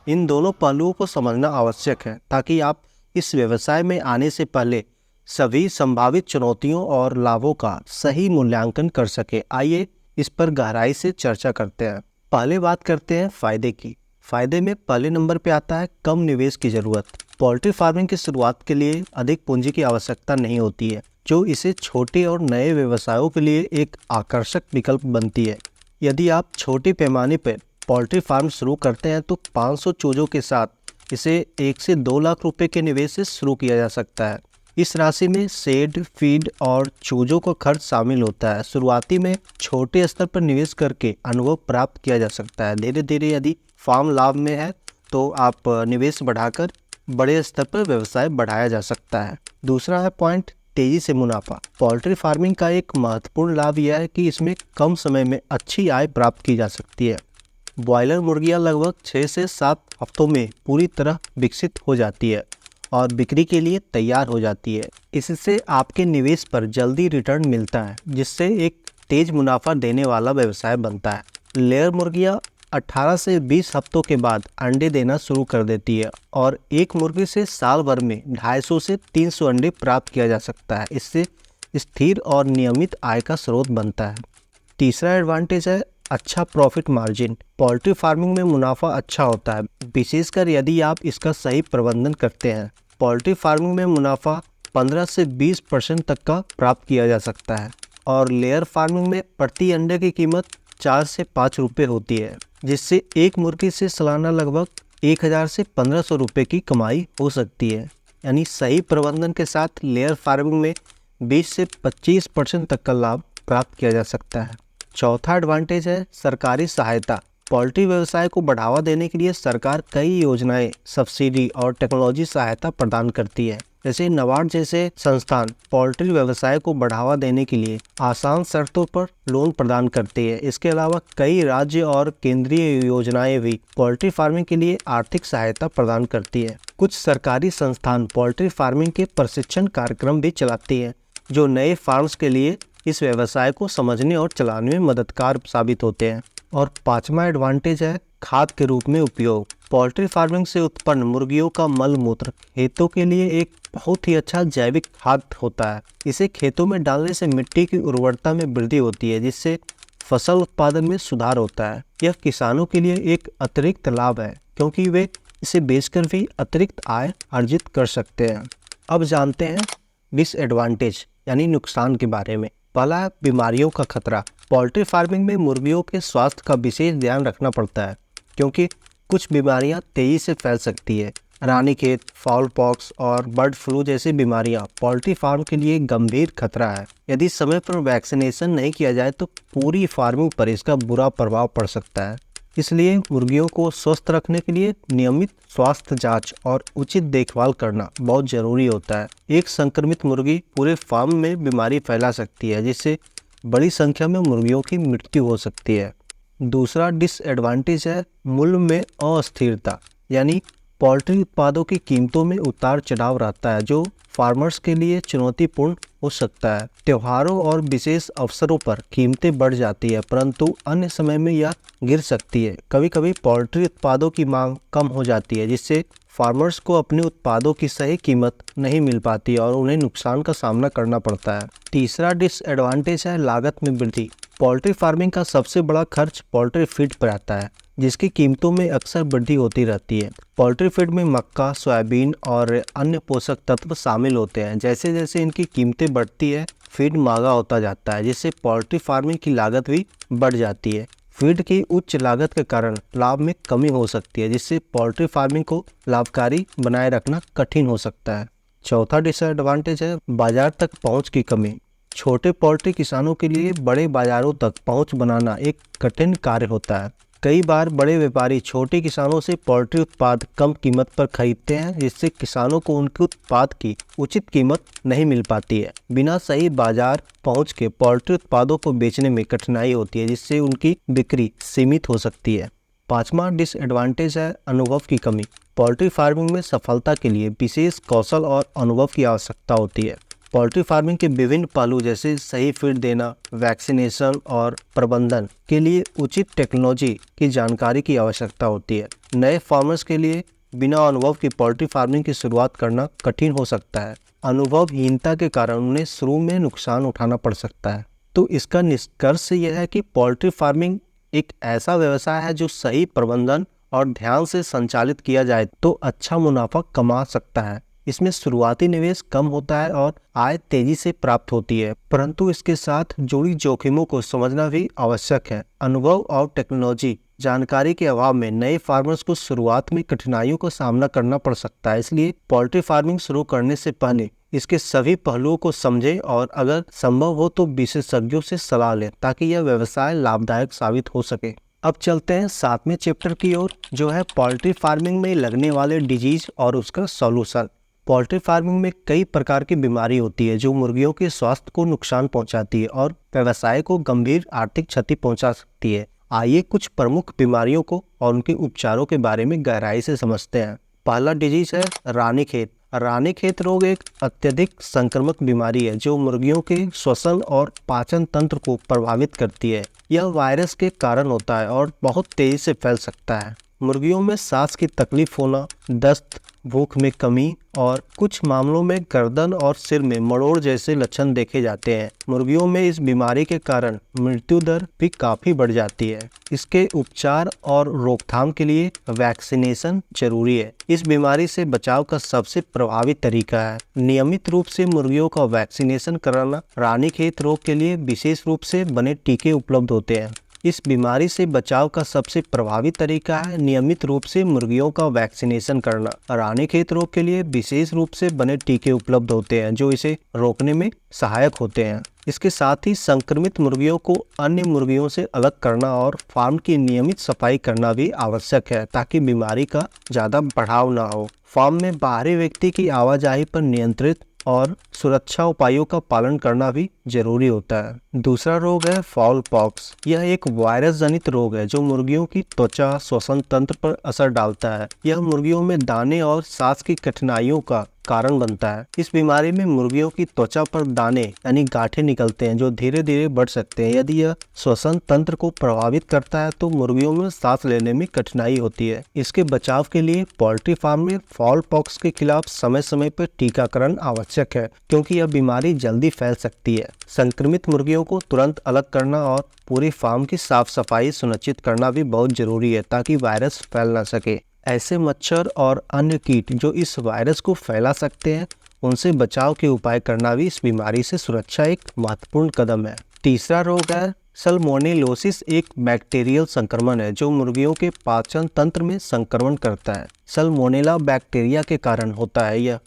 इन दोनों पहलुओं को समझना आवश्यक है ताकि आप इस व्यवसाय में आने से पहले सभी संभावित चुनौतियों और लाभों का सही मूल्यांकन कर सके। आइए इस पर गहराई से चर्चा करते हैं। पहले बात करते हैं फ़ायदे की। फ़ायदे में पहले नंबर पे आता है कम निवेश की ज़रूरत। पोल्ट्री फार्मिंग की शुरुआत के लिए अधिक पूंजी की आवश्यकता नहीं होती है, जो इसे छोटे और नए व्यवसायों के लिए एक आकर्षक विकल्प बनती है। यदि आप छोटे पैमाने पर पोल्ट्री फार्म शुरू करते हैं तो 500 चूजों के साथ इसे 1 से 2 लाख रुपए के निवेश से शुरू किया जा सकता है। इस राशि में शेड, फीड और चूजों का खर्च शामिल होता है। शुरुआती में छोटे स्तर पर निवेश करके अनुभव प्राप्त किया जा सकता है। धीरे धीरे यदि फार्म लाभ में है तो आप निवेश बढ़ाकर बड़े स्तर पर व्यवसाय बढ़ाया जा सकता है। दूसरा है पॉइंट, तेजी से मुनाफा। पोल्ट्री फार्मिंग का एक महत्वपूर्ण लाभ यह है कि इसमें कम समय में अच्छी आय प्राप्त की जा सकती है। बॉयलर मुर्गियां लगभग 6 से 7 हफ्तों में पूरी तरह विकसित हो जाती है और बिक्री के लिए तैयार हो जाती है। इससे आपके निवेश पर जल्दी रिटर्न मिलता है, जिससे एक तेज मुनाफा देने वाला व्यवसाय बनता है। लेयर मुर्गियां 18 से 20 हफ्तों के बाद अंडे देना शुरू कर देती है और एक मुर्गी से साल भर में 250 से 300 अंडे प्राप्त किया जा सकता है। इससे स्थिर और नियमित आय का स्रोत बनता है। तीसरा एडवांटेज है अच्छा प्रॉफिट मार्जिन। पोल्ट्री फार्मिंग में मुनाफा अच्छा होता है, विशेषकर यदि आप इसका सही प्रबंधन करते हैं। पोल्ट्री फार्मिंग में मुनाफा 15 से 20% तक का प्राप्त किया जा सकता है और लेयर फार्मिंग में प्रति अंडे की कीमत 4 से 5 रुपये होती है, जिससे एक मुर्गी से सालाना लगभग 1000 से 1500 रुपये की कमाई हो सकती है। यानी सही प्रबंधन के साथ लेयर फार्मिंग में 20 से 25% तक का लाभ प्राप्त किया जा सकता है। चौथा एडवांटेज है सरकारी सहायता। पोल्ट्री व्यवसाय को बढ़ावा देने के लिए सरकार कई योजनाएं, सब्सिडी और टेक्नोलॉजी सहायता प्रदान करती है। जैसे नाबार्ड जैसे संस्थान पोल्ट्री व्यवसाय को बढ़ावा देने के लिए आसान शर्तों पर लोन प्रदान करते हैं। इसके अलावा कई राज्य और केंद्रीय योजनाएं भी पोल्ट्री फार्मिंग के लिए आर्थिक सहायता प्रदान करती है। कुछ सरकारी संस्थान पोल्ट्री फार्मिंग के प्रशिक्षण कार्यक्रम भी चलाती है, जो नए फार्म्स के लिए इस व्यवसाय को समझने और चलाने में मददगार साबित होते हैं। और पांचवा एडवांटेज है खाद के रूप में उपयोग। पोल्ट्री फार्मिंग से उत्पन्न मुर्गियों का मल मूत्र खेतों के लिए एक बहुत ही अच्छा जैविक खाद होता है। इसे खेतों में डालने से मिट्टी की उर्वरता में वृद्धि होती है, जिससे फसल उत्पादन में सुधार होता है। यह किसानों के लिए एक अतिरिक्त लाभ है, क्योंकि वे इसे बेचकर भी अतिरिक्त आय अर्जित कर सकते हैं। अब जानते हैं डिसएडवांटेज यानी नुकसान के बारे में। पहला है बीमारियों का खतरा। पोल्ट्री फार्मिंग में मुर्गियों के स्वास्थ्य का विशेष ध्यान रखना पड़ता है क्योंकि कुछ बीमारियां तेजी से फैल सकती है। रानीखेत, फाउल पॉक्स और बर्ड फ्लू जैसी बीमारियां पोल्ट्री फार्म के लिए गंभीर खतरा है। यदि समय पर वैक्सीनेशन नहीं किया जाए तो पूरी फार्मिंग पर इसका बुरा प्रभाव पड़ सकता है। इसलिए मुर्गियों को स्वस्थ रखने के लिए नियमित स्वास्थ्य जांच और उचित देखभाल करना बहुत जरूरी होता है। एक संक्रमित मुर्गी पूरे फार्म में बीमारी फैला सकती है, जिससे बड़ी संख्या में मुर्गियों की मृत्यु हो सकती है। दूसरा डिसएडवांटेज है मूल्य में अस्थिरता, यानी पोल्ट्री उत्पादों की कीमतों में उतार चढ़ाव रहता है, जो फार्मर्स के लिए चुनौतीपूर्ण हो सकता है। त्योहारों और विशेष अवसरों पर कीमतें बढ़ जाती है, परंतु अन्य समय में यह गिर सकती है। कभी कभी पोल्ट्री उत्पादों की मांग कम हो जाती है, जिससे फार्मर्स को अपने उत्पादों की सही कीमत नहीं मिल पाती और उन्हें नुकसान का सामना करना पड़ता है। तीसरा डिसएडवांटेज है लागत में वृद्धि। पोल्ट्री फार्मिंग का सबसे बड़ा खर्च पोल्ट्री फीड पर आता है, जिसकी कीमतों में अक्सर वृद्धि होती रहती है। पोल्ट्री फीड में मक्का, सोयाबीन और अन्य पोषक तत्व शामिल होते हैं। जैसे जैसे इनकी कीमतें बढ़ती है, फीड महंगा होता जाता है, जिससे पोल्ट्री फार्मिंग की लागत भी बढ़ जाती है। फीड की उच्च लागत के कारण लाभ में कमी हो सकती है, जिससे पोल्ट्री फार्मिंग को लाभकारी बनाए रखना कठिन हो सकता है। चौथा डिसएडवांटेज है बाजार तक पहुंच की कमी। छोटे पोल्ट्री किसानों के लिए बड़े बाजारों तक पहुंच बनाना एक कठिन कार्य होता है। कई बार बड़े व्यापारी छोटे किसानों से पोल्ट्री उत्पाद कम कीमत पर खरीदते हैं, जिससे किसानों को उनके उत्पाद की उचित कीमत नहीं मिल पाती है। बिना सही बाजार पहुंच के पोल्ट्री उत्पादों को बेचने में कठिनाई होती है, जिससे उनकी बिक्री सीमित हो सकती है। पांचवा डिसएडवांटेज है अनुभव की कमी। पोल्ट्री फार्मिंग में सफलता के लिए विशेष कौशल और अनुभव की आवश्यकता होती है। पोल्ट्री फार्मिंग के विभिन्न पहलू जैसे सही फीड देना, वैक्सीनेशन और प्रबंधन के लिए उचित टेक्नोलॉजी की जानकारी की आवश्यकता होती है। नए फार्मर्स के लिए बिना अनुभव की पोल्ट्री फार्मिंग की शुरुआत करना कठिन हो सकता है। अनुभवहीनता के कारण उन्हें शुरू में नुकसान उठाना पड़ सकता है। तो इसका निष्कर्ष यह है कि पोल्ट्री फार्मिंग एक ऐसा व्यवसाय है जो सही प्रबंधन और ध्यान से संचालित किया जाए तो अच्छा मुनाफा कमा सकता है। इसमें शुरुआती निवेश कम होता है और आय तेजी से प्राप्त होती है, परंतु इसके साथ जुड़ी जोखिमों को समझना भी आवश्यक है। अनुभव और टेक्नोलॉजी जानकारी के अभाव में नए फार्मर्स को शुरुआत में कठिनाइयों का सामना करना पड़ सकता है। इसलिए पोल्ट्री फार्मिंग शुरू करने से पहले इसके सभी पहलुओं को समझें और अगर संभव हो तो विशेषज्ञों से सलाह लें, ताकि यह व्यवसाय लाभदायक साबित हो सके। अब चलते हैं 7वें चैप्टर की ओर, जो है पोल्ट्री फार्मिंग में लगने वाले डिजीज और उसका सॉल्यूशन। पोल्ट्री फार्मिंग में कई प्रकार की बीमारी होती है जो मुर्गियों के स्वास्थ्य को नुकसान पहुंचाती है और व्यवसाय को गंभीर आर्थिक क्षति पहुंचा सकती है। आइए कुछ प्रमुख बीमारियों को और उनके उपचारों के बारे में गहराई से समझते हैं। पहला डिजीज है रानीखेत। रानीखेत रोग एक अत्यधिक संक्रामक बीमारी है जो मुर्गियों के श्वसन और पाचन तंत्र को प्रभावित करती है। यह वायरस के कारण होता है और बहुत तेजी से फैल सकता है। मुर्गियों में सांस की तकलीफ होना, दस्त, भूख में कमी और कुछ मामलों में गर्दन और सिर में मरोड़ जैसे लक्षण देखे जाते हैं। मुर्गियों में इस बीमारी के कारण मृत्यु दर भी काफी बढ़ जाती है। इसके उपचार और रोकथाम के लिए वैक्सीनेशन जरूरी है। इस बीमारी से बचाव का सबसे प्रभावी तरीका है नियमित रूप से मुर्गियों का वैक्सीनेशन कराना। रानीखेत रोग के लिए विशेष रूप से बने टीके उपलब्ध होते हैं। इस बीमारी से बचाव का सबसे प्रभावी तरीका है नियमित रूप से मुर्गियों का वैक्सीनेशन करना। रानीखेत रोग के लिए विशेष रूप से बने टीके उपलब्ध होते हैं जो इसे रोकने में सहायक होते हैं। इसके साथ ही संक्रमित मुर्गियों को अन्य मुर्गियों से अलग करना और फार्म की नियमित सफाई करना भी आवश्यक है, ताकि बीमारी का ज्यादा बढ़ाव न हो। फार्म में बाहरी व्यक्ति की आवाजाही पर नियंत्रित और सुरक्षा उपायों का पालन करना भी जरूरी होता है। दूसरा रोग है फाउल पॉक्स। यह एक वायरस जनित रोग है जो मुर्गियों की त्वचा, श्वसन तंत्र पर असर डालता है। यह मुर्गियों में दाने और सांस की कठिनाइयों का कारण बनता है। इस बीमारी में मुर्गियों की त्वचा पर दाने यानी गांठें निकलते हैं जो धीरे धीरे बढ़ सकते हैं। यदि यह श्वसन तंत्र को प्रभावित करता है तो मुर्गियों में सांस लेने में कठिनाई होती है। इसके बचाव के लिए पोल्ट्री फार्म में फाउल पॉक्स के खिलाफ समय समय पर टीकाकरण आवश्यक है, क्योंकि यह बीमारी जल्दी फैल सकती है। संक्रमित मुर्गियों को तुरंत अलग करना और पूरी फार्म की साफ सफाई सुनिश्चित करना भी बहुत जरूरी है, ताकि वायरस फैल न सके। ऐसे मच्छर और अन्य कीट जो इस वायरस को फैला सकते हैं उनसे बचाव के उपाय करना भी इस बीमारी से सुरक्षा एक महत्वपूर्ण कदम है। तीसरा रोग है सल्मोनेलोसिस, एक बैक्टीरियल संक्रमण है जो मुर्गियों के पाचन तंत्र में संक्रमण करता है। सल्मोनेला बैक्टीरिया के कारण होता है यह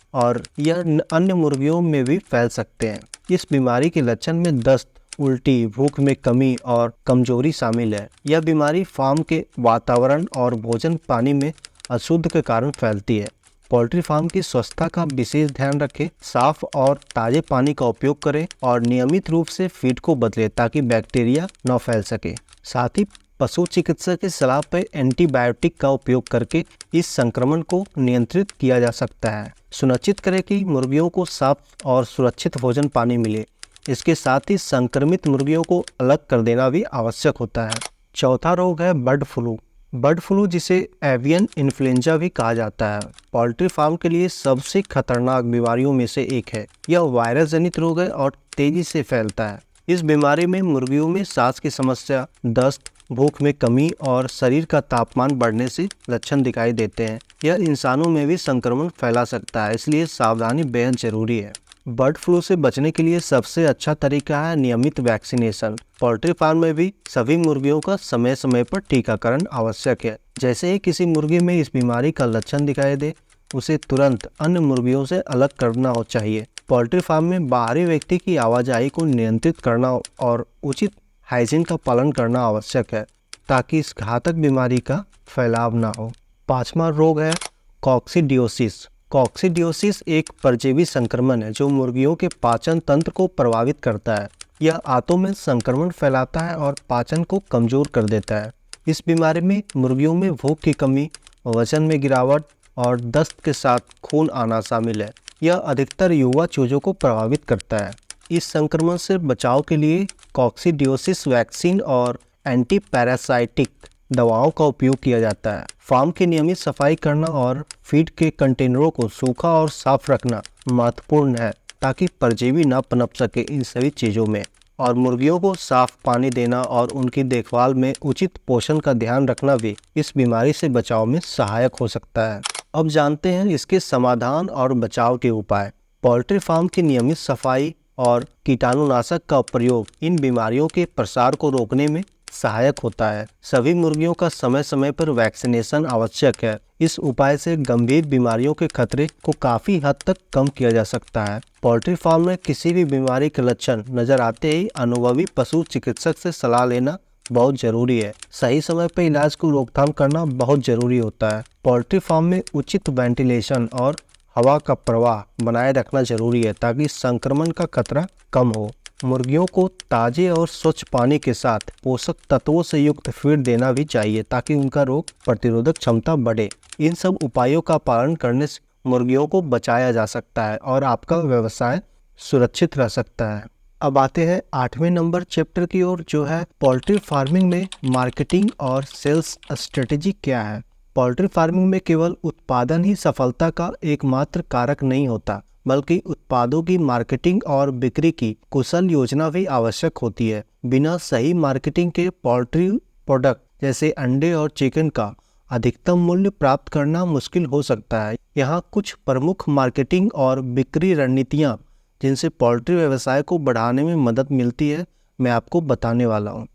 अन्य मुर्गियों में भी फैल सकते हैं। इस बीमारी के लक्षण में दस्त, उल्टी, भूख में कमी और कमजोरी शामिल है। यह बीमारी फार्म के वातावरण और भोजन पानी में अशुद्ध के कारण फैलती है। पोल्ट्री फार्म की स्वच्छता का विशेष ध्यान रखें, साफ और ताजे पानी का उपयोग करें और नियमित रूप से फीड को बदलें ताकि बैक्टीरिया न फैल सके। साथ ही पशु चिकित्सक की सलाह पर एंटीबायोटिक का उपयोग करके इस संक्रमण को नियंत्रित किया जा सकता है। सुनिश्चित करें कि मुर्गियों को साफ और सुरक्षित भोजन पानी मिले। इसके साथ ही संक्रमित मुर्गियों को अलग कर देना भी आवश्यक होता है। चौथा रोग है बर्ड फ्लू। बर्ड फ्लू, जिसे एवियन इन्फ्लुएंजा भी कहा जाता है, पोल्ट्री फार्म के लिए सबसे खतरनाक बीमारियों में से एक है। यह वायरस जनित रोग है और तेजी से फैलता है। इस बीमारी में मुर्गियों में सांस की समस्या, दस्त, भूख में कमी और शरीर का तापमान बढ़ने से लक्षण दिखाई देते हैं। यह इंसानों में भी संक्रमण फैला सकता है, इसलिए सावधानी बेहद जरूरी है। बर्ड फ्लू से बचने के लिए सबसे अच्छा तरीका है नियमित वैक्सीनेशन। पोल्ट्री फार्म में भी सभी मुर्गियों का समय समय पर टीकाकरण आवश्यक है। जैसे ही किसी मुर्गी में इस बीमारी का लक्षण दिखाई दे, उसे तुरंत अन्य मुर्गियों से अलग करना चाहिए। पोल्ट्री फार्म में बाहरी व्यक्ति की आवाजाही को नियंत्रित करना और उचित हाइजीन का पालन करना आवश्यक है ताकि इस घातक बीमारी का फैलाव न हो। पांचवा रोग है कॉक्सीडियोसिस। कॉक्सीडियोसिस एक परजीवी संक्रमण है जो मुर्गियों के पाचन तंत्र को प्रभावित करता है। यह आंतों में संक्रमण फैलाता है और पाचन को कमजोर कर देता है। इस बीमारी में मुर्गियों में भूख की कमी, वजन में गिरावट और दस्त के साथ खून आना शामिल है। यह अधिकतर युवा चूजों को प्रभावित करता है। इस संक्रमण से बचाव के लिए कॉक्सीडियोसिस वैक्सीन और एंटी पैरासाइटिक दवाओं का उपयोग किया जाता है। फार्म की नियमित सफाई करना और फीड के कंटेनरों को सूखा और साफ रखना महत्वपूर्ण है ताकि परजीवी न पनप सके इन सभी चीज़ों में। और मुर्गियों को साफ पानी देना और उनकी देखभाल में उचित पोषण का ध्यान रखना भी इस बीमारी से बचाव में सहायक हो सकता है। अब जानते हैं इसके समाधान और बचाव के उपाय। पोल्ट्री फार्म की नियमित सफाई और कीटाणुनाशक का प्रयोग इन बीमारियों के प्रसार को रोकने में सहायक होता है। सभी मुर्गियों का समय समय पर वैक्सीनेशन आवश्यक है। इस उपाय से गंभीर बीमारियों के खतरे को काफी हद तक कम किया जा सकता है। पोल्ट्री फार्म में किसी भी बीमारी के लक्षण नजर आते ही अनुभवी पशु चिकित्सक से सलाह लेना बहुत जरूरी है। सही समय पर इलाज को रोकथाम करना बहुत जरूरी होता है। पोल्ट्री फार्म में उचित वेंटिलेशन और हवा का प्रवाह बनाए रखना जरूरी है ताकि संक्रमण का खतरा कम हो। मुर्गियों को ताजे और स्वच्छ पानी के साथ पोषक तत्वों से युक्त फीड देना भी चाहिए ताकि उनका रोग प्रतिरोधक क्षमता बढ़े। इन सब उपायों का पालन करने से मुर्गियों को बचाया जा सकता है और आपका व्यवसाय सुरक्षित रह सकता है। अब आते हैं 8वें नंबर चैप्टर की ओर, जो है पोल्ट्री फार्मिंग में मार्केटिंग और सेल्स स्ट्रेटेजी क्या है। पोल्ट्री फार्मिंग में केवल उत्पादन ही सफलता का एकमात्र कारक नहीं होता, बल्कि उत्पादों की मार्केटिंग और बिक्री की कुशल योजना भी आवश्यक होती है। बिना सही मार्केटिंग के पोल्ट्री प्रोडक्ट जैसे अंडे और चिकन का अधिकतम मूल्य प्राप्त करना मुश्किल हो सकता है। यहाँ कुछ प्रमुख मार्केटिंग और बिक्री रणनीतियाँ जिनसे पोल्ट्री व्यवसाय को बढ़ाने में मदद मिलती है, मैं आपको बताने वाला हूँ।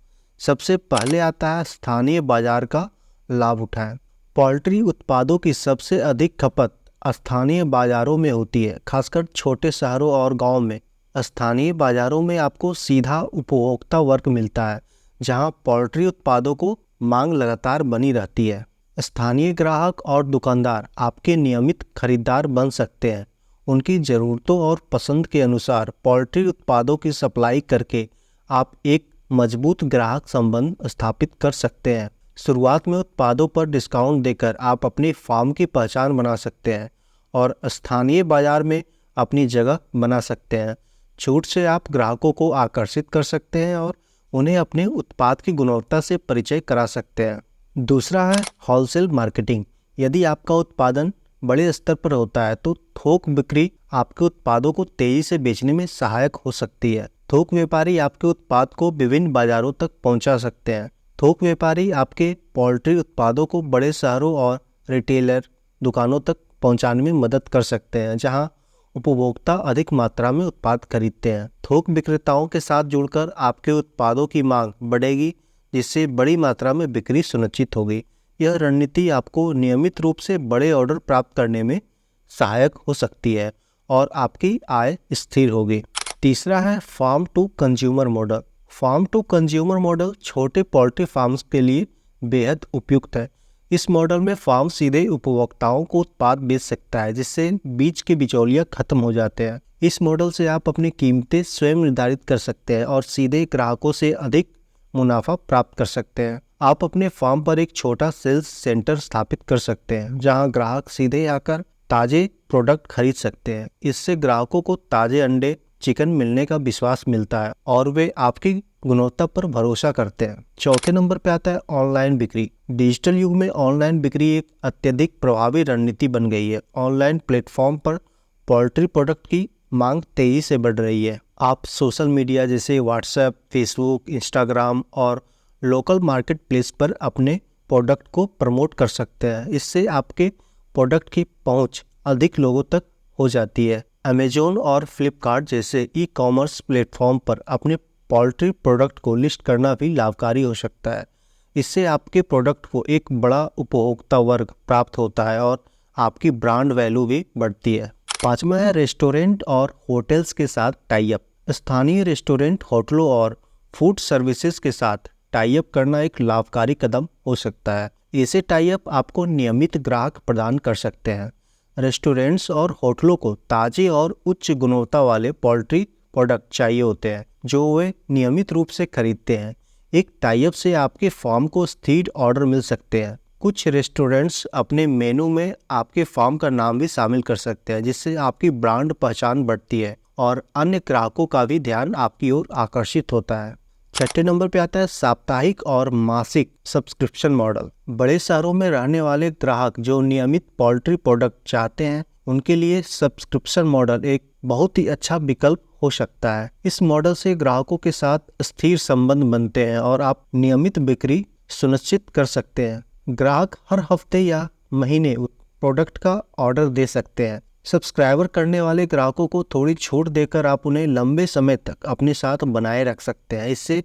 सबसे पहले आता है स्थानीय बाजार का लाभ उठाएं। पोल्ट्री उत्पादों की सबसे अधिक खपत स्थानीय बाजारों में होती है, खासकर छोटे शहरों और गांव में। स्थानीय बाजारों में आपको सीधा उपभोक्ता वर्ग मिलता है, जहां पोल्ट्री उत्पादों को मांग लगातार बनी रहती है। स्थानीय ग्राहक और दुकानदार आपके नियमित खरीदार बन सकते हैं। उनकी ज़रूरतों और पसंद के अनुसार पोल्ट्री उत्पादों की सप्लाई करके आप एक मजबूत ग्राहक संबंध स्थापित कर सकते हैं। शुरुआत में उत्पादों पर डिस्काउंट देकर आप अपनी फार्म की पहचान बना सकते हैं और स्थानीय बाजार में अपनी जगह बना सकते हैं। छूट से आप ग्राहकों को आकर्षित कर सकते हैं और उन्हें अपने उत्पाद की गुणवत्ता से परिचय करा सकते हैं। दूसरा है होलसेल मार्केटिंग। यदि आपका उत्पादन बड़े स्तर पर होता है तो थोक बिक्री आपके उत्पादों को तेजी से बेचने में सहायक हो सकती है। थोक व्यापारी आपके उत्पाद को विभिन्न बाजारों तक पहुंचा सकते हैं। थोक व्यापारी आपके पोल्ट्री उत्पादों को बड़े शहरों और रिटेलर दुकानों तक पहुंचाने में मदद कर सकते हैं, जहां उपभोक्ता अधिक मात्रा में उत्पाद खरीदते हैं। थोक विक्रेताओं के साथ जुड़कर आपके उत्पादों की मांग बढ़ेगी, जिससे बड़ी मात्रा में बिक्री सुनिश्चित होगी। यह रणनीति आपको नियमित रूप से बड़े ऑर्डर प्राप्त करने में सहायक हो सकती है और आपकी आय स्थिर होगी। तीसरा है farm to consumer model. Farm to consumer model छोटे पोल्ट्री फार्म्स के लिए बेहद उपयुक्त है। इस मॉडल में फार्म सीधे उपभोक्ताओं को उत्पाद बेच सकता है, जिससे बीच के बिचौलिया खत्म हो जाते हैं। इस मॉडल से आप अपनी कीमतें स्वयं निर्धारित कर सकते हैं और सीधे ग्राहकों से अधिक मुनाफा प्राप्त कर सकते हैं। आप अपने फार्म पर एक छोटा सेल्स सेंटर स्थापित कर सकते हैं, जहां ग्राहक सीधे आकर ताजे प्रोडक्ट खरीद सकते हैं। इससे ग्राहकों को ताजे अंडे, चिकन मिलने का विश्वास मिलता है और वे आपकी गुणवत्ता पर भरोसा करते हैं। चौथे नंबर पे आता है ऑनलाइन बिक्री। डिजिटल युग में ऑनलाइन बिक्री एक अत्यधिक प्रभावी रणनीति बन गई है। ऑनलाइन प्लेटफॉर्म पर पोल्ट्री प्रोडक्ट की मांग तेजी से बढ़ रही है। आप सोशल मीडिया जैसे व्हाट्सएप, फेसबुक, इंस्टाग्राम और लोकल मार्केट प्लेस पर अपने प्रोडक्ट को प्रमोट कर सकते हैं। इससे आपके प्रोडक्ट की पहुंच अधिक लोगों तक हो जाती है। अमेजोन और फ्लिपकार्ट जैसे ई कॉमर्स प्लेटफॉर्म पर अपने पोल्ट्री प्रोडक्ट को लिस्ट करना भी लाभकारी हो सकता है। इससे आपके प्रोडक्ट को एक बड़ा उपभोक्ता वर्ग प्राप्त होता है और आपकी ब्रांड वैल्यू भी बढ़ती है। पांचवा है रेस्टोरेंट और होटल्स के साथ टाई अप। स्थानीय रेस्टोरेंट, होटलों और फूड सर्विसेज के साथ टाई अप करना एक लाभकारी कदम हो सकता है। ऐसे टाई अप आपको नियमित ग्राहक प्रदान कर सकते हैं। रेस्टोरेंट्स और होटलों को ताजे और उच्च गुणवत्ता वाले पोल्ट्री प्रोडक्ट चाहिए होते हैं, जो वे नियमित रूप से खरीदते हैं। एक टाई अप से आपके फार्म को स्थिर ऑर्डर मिल सकते हैं। कुछ रेस्टोरेंट्स अपने मेनू में आपके फार्म का नाम भी शामिल कर सकते हैं, जिससे आपकी ब्रांड पहचान बढ़ती है और अन्य ग्राहकों का भी ध्यान आपकी ओर आकर्षित होता है। छठे नंबर पे आता है साप्ताहिक और मासिक सब्सक्रिप्शन मॉडल। बड़े शहरों में रहने वाले ग्राहक जो नियमित पोल्ट्री प्रोडक्ट चाहते हैं, उनके लिए सब्सक्रिप्शन मॉडल एक बहुत ही अच्छा विकल्प हो सकता है। इस मॉडल से ग्राहकों के साथ स्थिर संबंध बनते हैं और आप नियमित बिक्री सुनिश्चित कर सकते हैं। ग्राहक हर हफ्ते या महीने प्रोडक्ट का ऑर्डर दे सकते हैं। सब्सक्राइबर करने वाले ग्राहकों को थोड़ी छूट देकर आप उन्हें लंबे समय तक अपने साथ बनाए रख सकते हैं। इससे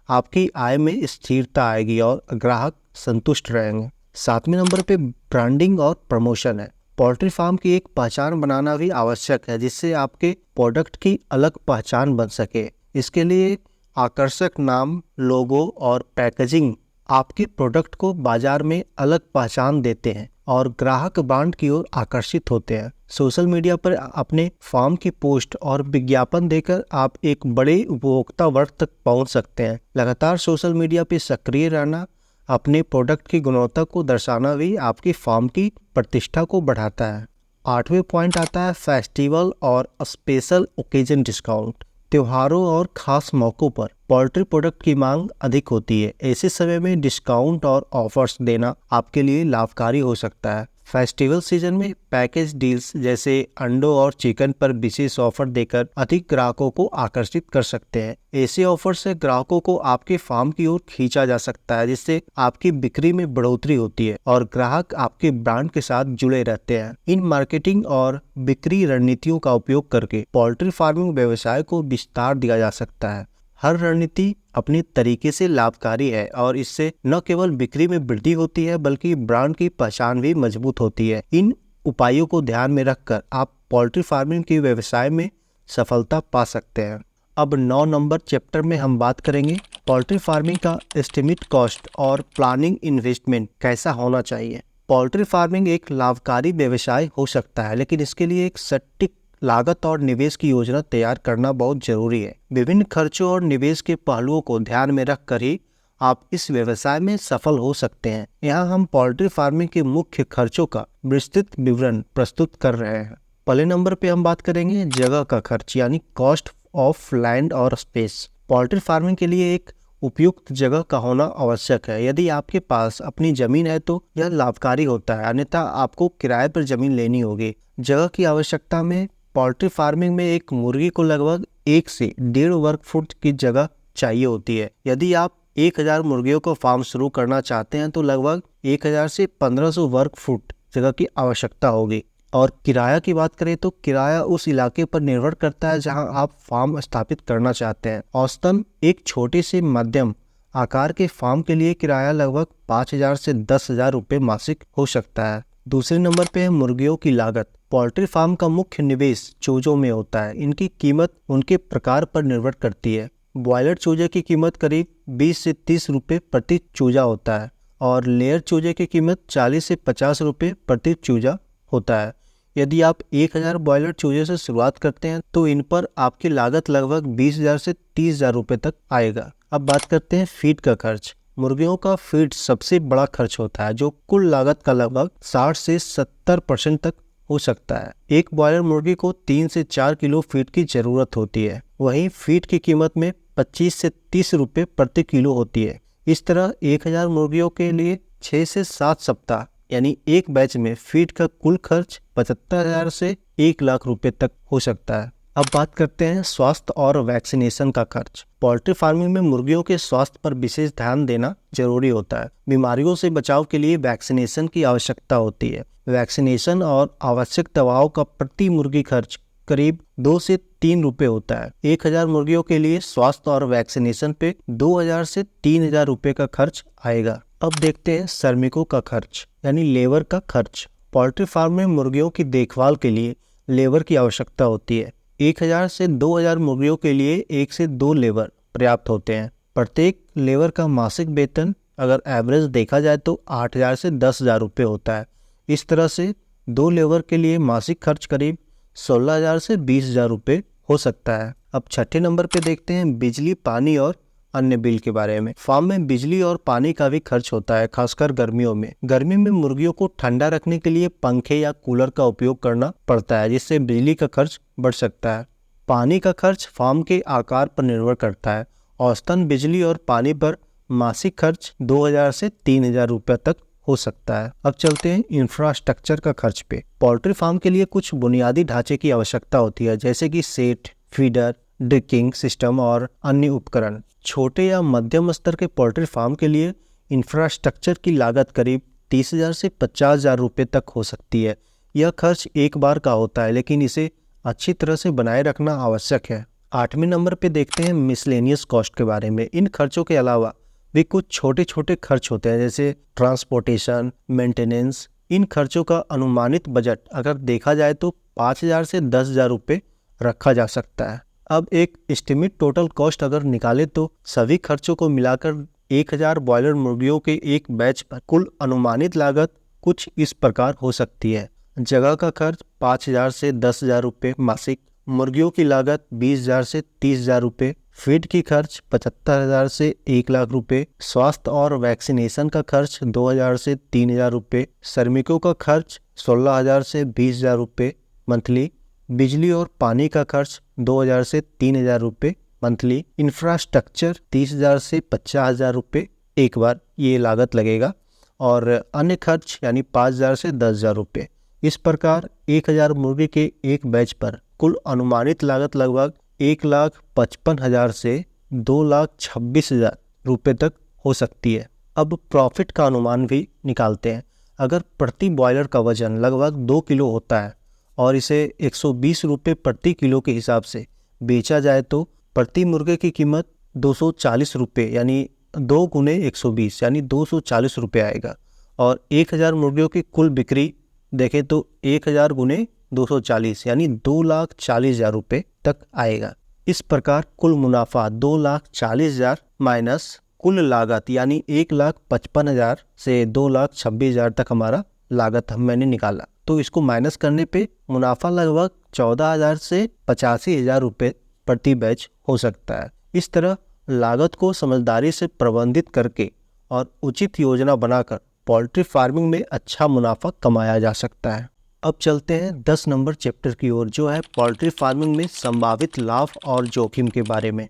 आपकी आय में स्थिरता आएगी और ग्राहक संतुष्ट रहेंगे। सातवें नंबर पे ब्रांडिंग और प्रमोशन है। पोल्ट्री फार्म की एक पहचान बनाना भी आवश्यक है, जिससे आपके प्रोडक्ट की अलग पहचान बन सके। इसके लिए आकर्षक नाम, लोगो और पैकेजिंग आपके प्रोडक्ट को बाजार में अलग पहचान देते हैं और ग्राहक ब्रांड की ओर आकर्षित होते हैं। सोशल मीडिया पर अपने फार्म की पोस्ट और विज्ञापन देकर आप एक बड़े उपभोक्ता वर्ग तक पहुंच सकते हैं। लगातार सोशल मीडिया पर सक्रिय रहना, अपने प्रोडक्ट की गुणवत्ता को दर्शाना भी आपकी फार्म की प्रतिष्ठा को बढ़ाता है। आठवें पॉइंट आता है फेस्टिवल और स्पेशल ओकेजन डिस्काउंट। त्योहारों और खास मौक़ों पर पोल्ट्री प्रोडक्ट की मांग अधिक होती है। ऐसे समय में डिस्काउंट और ऑफर्स देना आपके लिए लाभकारी हो सकता है। फेस्टिवल सीजन में पैकेज डील्स जैसे अंडों और चिकन पर विशेष ऑफर देकर अधिक ग्राहकों को आकर्षित कर सकते हैं। ऐसे ऑफर से ग्राहकों को आपके फार्म की ओर खींचा जा सकता है, जिससे आपकी बिक्री में बढ़ोतरी होती है और ग्राहक आपके ब्रांड के साथ जुड़े रहते हैं। इन मार्केटिंग और बिक्री रणनीतियों का उपयोग करके पोल्ट्री फार्मिंग व्यवसाय को विस्तार दिया जा सकता है। हर रणनीति अपने तरीके से लाभकारी है और इससे न केवल बिक्री में वृद्धि होती है, बल्कि ब्रांड की पहचान भी मजबूत होती है। इन उपायों को ध्यान में रखकर आप पोल्ट्री फार्मिंग के व्यवसाय में सफलता पा सकते हैं। अब 9 नंबर चैप्टर में हम बात करेंगे पोल्ट्री फार्मिंग का एस्टिमेट कॉस्ट और प्लानिंग इन्वेस्टमेंट कैसा होना चाहिए। पोल्ट्री फार्मिंग एक लाभकारी व्यवसाय हो सकता है, लेकिन इसके लिए एक सटीक लागत और निवेश की योजना तैयार करना बहुत जरूरी है। विभिन्न खर्चों और निवेश के पहलुओं को ध्यान में रखकर ही आप इस व्यवसाय में सफल हो सकते हैं। यहाँ हम पोल्ट्री फार्मिंग के मुख्य खर्चों का विस्तृत विवरण प्रस्तुत कर रहे हैं। पहले नंबर पे हम बात करेंगे जगह का खर्च, यानी कॉस्ट ऑफ लैंड और स्पेस। पोल्ट्री फार्मिंग के लिए एक उपयुक्त जगह का होना आवश्यक है। यदि आपके पास अपनी जमीन है तो यह लाभकारी होता है, अन्यथा आपको किराए पर जमीन लेनी होगी। जगह की आवश्यकता में पोल्ट्री फार्मिंग में एक मुर्गी को लगभग 1 से 1.5 वर्ग फुट की जगह चाहिए होती है। यदि आप 1000 मुर्गियों को फार्म शुरू करना चाहते हैं तो लगभग 1000 से 1500 वर्ग फुट जगह की आवश्यकता होगी। और किराया की बात करें तो किराया उस इलाके पर निर्भर करता है जहां आप फार्म स्थापित करना चाहते हैं। औसतन एक छोटे से मध्यम आकार के फार्म के लिए किराया लगभग 5,000 से 10,000 रुपये मासिक हो सकता है। दूसरे नंबर पे है मुर्गियों की लागत। पोल्ट्री फार्म का मुख्य निवेश चूजों में होता है। इनकी कीमत उनके प्रकार पर निर्भर करती है। ब्रॉयलर चूजे की कीमत करीब 20 से 30 रुपये प्रति चूजा होता है और लेयर चूजे की कीमत 40 से 50 रुपये प्रति चूजा होता है। यदि आप 1,000 ब्रॉयलर चूजे से शुरुआत करते हैं तो इन पर आपकी लागत लगभग 20,000 से 30,000 रुपये तक आएगा। अब बात करते हैं फीड का खर्च। मुर्गियों का फीड सबसे बड़ा खर्च होता है जो कुल लागत का लगभग 60 से 70% तक हो सकता है। एक ब्रॉयलर मुर्गी को 3 से 4 किलो फीड की जरूरत होती है। वहीं फीड की कीमत में 25 से 30 रुपये प्रति किलो होती है। इस तरह 1,000 मुर्गियों के लिए 6 से 7 सप्ताह यानी एक बैच में फीड का कुल खर्च 75,000 से 1 लाख रुपए तक हो सकता है। अब बात करते हैं स्वास्थ्य और वैक्सीनेशन का खर्च। पोल्ट्री फार्मिंग में मुर्गियों के स्वास्थ्य पर विशेष ध्यान देना जरूरी होता है। बीमारियों से बचाव के लिए वैक्सीनेशन की आवश्यकता होती है। वैक्सीनेशन और आवश्यक दवाओं का प्रति मुर्गी खर्च करीब 2 से 3 रुपये होता है। 1,000 मुर्गियों के लिए स्वास्थ्य और वैक्सीनेशन पे 2,000 से 3,000 रुपये का खर्च आएगा। अब देखते हैं श्रमिकों का खर्च यानी लेबर का खर्च। पोल्ट्री फार्म में मुर्गियों की देखभाल के लिए लेबर की आवश्यकता होती है। 1,000 से 2,000 मुर्गियों के लिए 1 से 2 लेबर पर्याप्त होते हैं। प्रत्येक लेबर का मासिक वेतन अगर एवरेज देखा जाए तो 8,000 से 10,000 रुपये होता है। इस तरह से 2 लेबर के लिए मासिक खर्च करीब 16,000 से 20,000 रुपये हो सकता है। अब छठे नंबर पे देखते हैं बिजली, पानी और अन्य बिल के बारे में। फार्म में बिजली और पानी का भी खर्च होता है, खासकर गर्मियों में। गर्मी में मुर्गियों को ठंडा रखने के लिए पंखे या कूलर का उपयोग करना पड़ता है, जिससे बिजली का खर्च बढ़ सकता है। पानी का खर्च फार्म के आकार पर निर्भर करता है। औसतन बिजली और पानी पर मासिक खर्च 2,000 से 3,000 रुपये तक हो सकता है। अब चलते हैं इंफ्रास्ट्रक्चर का खर्च पे। पोल्ट्री फार्म के लिए कुछ बुनियादी ढांचे की आवश्यकता होती है, जैसे कि सेट, फीडर, ड्रिंकिंग सिस्टम और अन्य उपकरण। छोटे या मध्यम स्तर के पोल्ट्री फार्म के लिए इंफ्रास्ट्रक्चर की लागत करीब 30,000 से 50,000 रुपये तक हो सकती है। यह खर्च एक बार का होता है, लेकिन इसे अच्छी तरह से बनाए रखना आवश्यक है। 8वें नंबर पे देखते हैं मिसलेनियस कॉस्ट के बारे में। इन खर्चों के अलावा भी कुछ छोटे छोटे खर्च होते हैं, जैसे ट्रांसपोर्टेशन, मेंटेनेंस। इन खर्चों का अनुमानित बजट अगर देखा जाए तो 5,000 से 10,000 रुपये रखा जा सकता है। अब एक एस्टिमेट टोटल कॉस्ट अगर निकाले तो सभी खर्चों को मिलाकर 1,000 ब्रॉयलर मुर्गियों के एक बैच पर कुल अनुमानित लागत कुछ इस प्रकार हो सकती है। जगह का खर्च 5,000 से 10,000 रुपये मासिक, मुर्गियों की लागत 20,000 से 30,000 रुपये, फीड की खर्च 75,000 से 1 लाख रुपये, स्वास्थ्य और वैक्सीनेशन का खर्च 2,000 से 3,000 रुपये, श्रमिकों का खर्च 16,000 से 20,000 रुपये मंथली, बिजली और पानी का खर्च 2,000 से 3,000 रुपये मंथली, इंफ्रास्ट्रक्चर 30,000 से 50,000 रुपये एक बार ये लागत लगेगा, और अन्य खर्च यानी 5,000 से 10,000 रुपये। इस प्रकार 1,000 मुर्गी के एक बैच पर कुल अनुमानित लागत लगभग 1,55,000 से 2,26,000 रुपये तक हो सकती है। अब प्रॉफिट का अनुमान भी निकालते हैं। अगर प्रति ब्रॉयलर का वजन लगभग 2 किलो होता है और इसे 120 रुपये प्रति किलो के हिसाब से बेचा जाए तो प्रति मुर्गे की कीमत 240 रुपये यानी 2 गुने 120 यानी 240 रुपये आएगा। और 1,000 मुर्गियों की कुल बिक्री देखें तो 1,000 गुने 240 यानी 2,40,000 रुपये तक आएगा। इस प्रकार कुल मुनाफा 2,40,000 माइनस कुल लागत यानी 1,55,000 से 2,26,000 तक हमारा लागत मैंने निकाला। तो इसको माइनस करने पे मुनाफा लगभग 14,000 से 85,000 रुपये प्रति बैच हो सकता है। इस तरह लागत को समझदारी से प्रबंधित करके और उचित योजना बनाकर पोल्ट्री फार्मिंग में अच्छा मुनाफा कमाया जा सकता है। अब चलते हैं 10 नंबर चैप्टर की ओर, जो है पोल्ट्री फार्मिंग में संभावित लाभ और जोखिम के बारे में।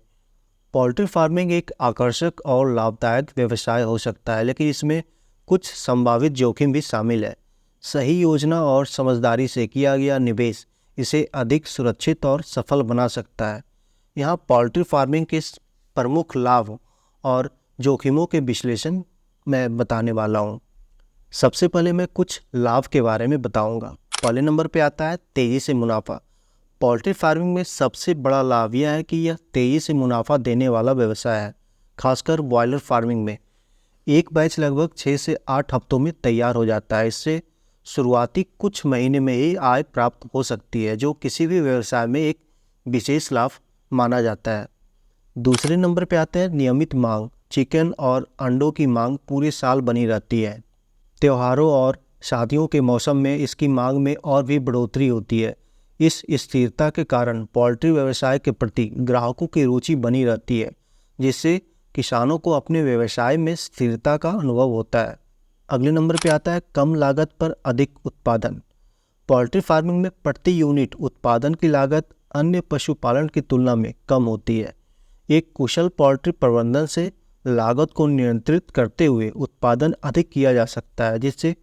पोल्ट्री फार्मिंग एक आकर्षक और लाभदायक व्यवसाय हो सकता है, लेकिन इसमें कुछ संभावित जोखिम भी शामिल है। सही योजना और समझदारी से किया गया निवेश इसे अधिक सुरक्षित और सफल बना सकता है। यहाँ पोल्ट्री फार्मिंग के प्रमुख लाभ और जोखिमों के विश्लेषण मैं बताने वाला हूँ। सबसे पहले मैं कुछ लाभ के बारे में बताऊंगा। पहले नंबर पे आता है तेज़ी से मुनाफा। पोल्ट्री फार्मिंग में सबसे बड़ा लाभ यह है कि यह तेज़ी से मुनाफा देने वाला व्यवसाय है। खासकर बॉयलर फार्मिंग में एक बैच लगभग 6 से 8 हफ्तों में तैयार हो जाता है। इससे शुरुआती कुछ महीने में ही आय प्राप्त हो सकती है, जो किसी भी व्यवसाय में एक विशेष लाभ माना जाता है। दूसरे नंबर पे आते हैं नियमित मांग। चिकन और अंडों की मांग पूरे साल बनी रहती है। त्योहारों और शादियों के मौसम में इसकी मांग में और भी बढ़ोतरी होती है। इस स्थिरता के कारण पोल्ट्री व्यवसाय के प्रति ग्राहकों की रुचि बनी रहती है, जिससे किसानों को अपने व्यवसाय में स्थिरता का अनुभव होता है। अगले नंबर पे आता है कम लागत पर अधिक उत्पादन। पोल्ट्री फार्मिंग में प्रति यूनिट उत्पादन की लागत अन्य पशुपालन की तुलना में कम होती है। एक कुशल पोल्ट्री प्रबंधन से लागत को नियंत्रित करते हुए उत्पादन अधिक किया जा सकता है, जिससे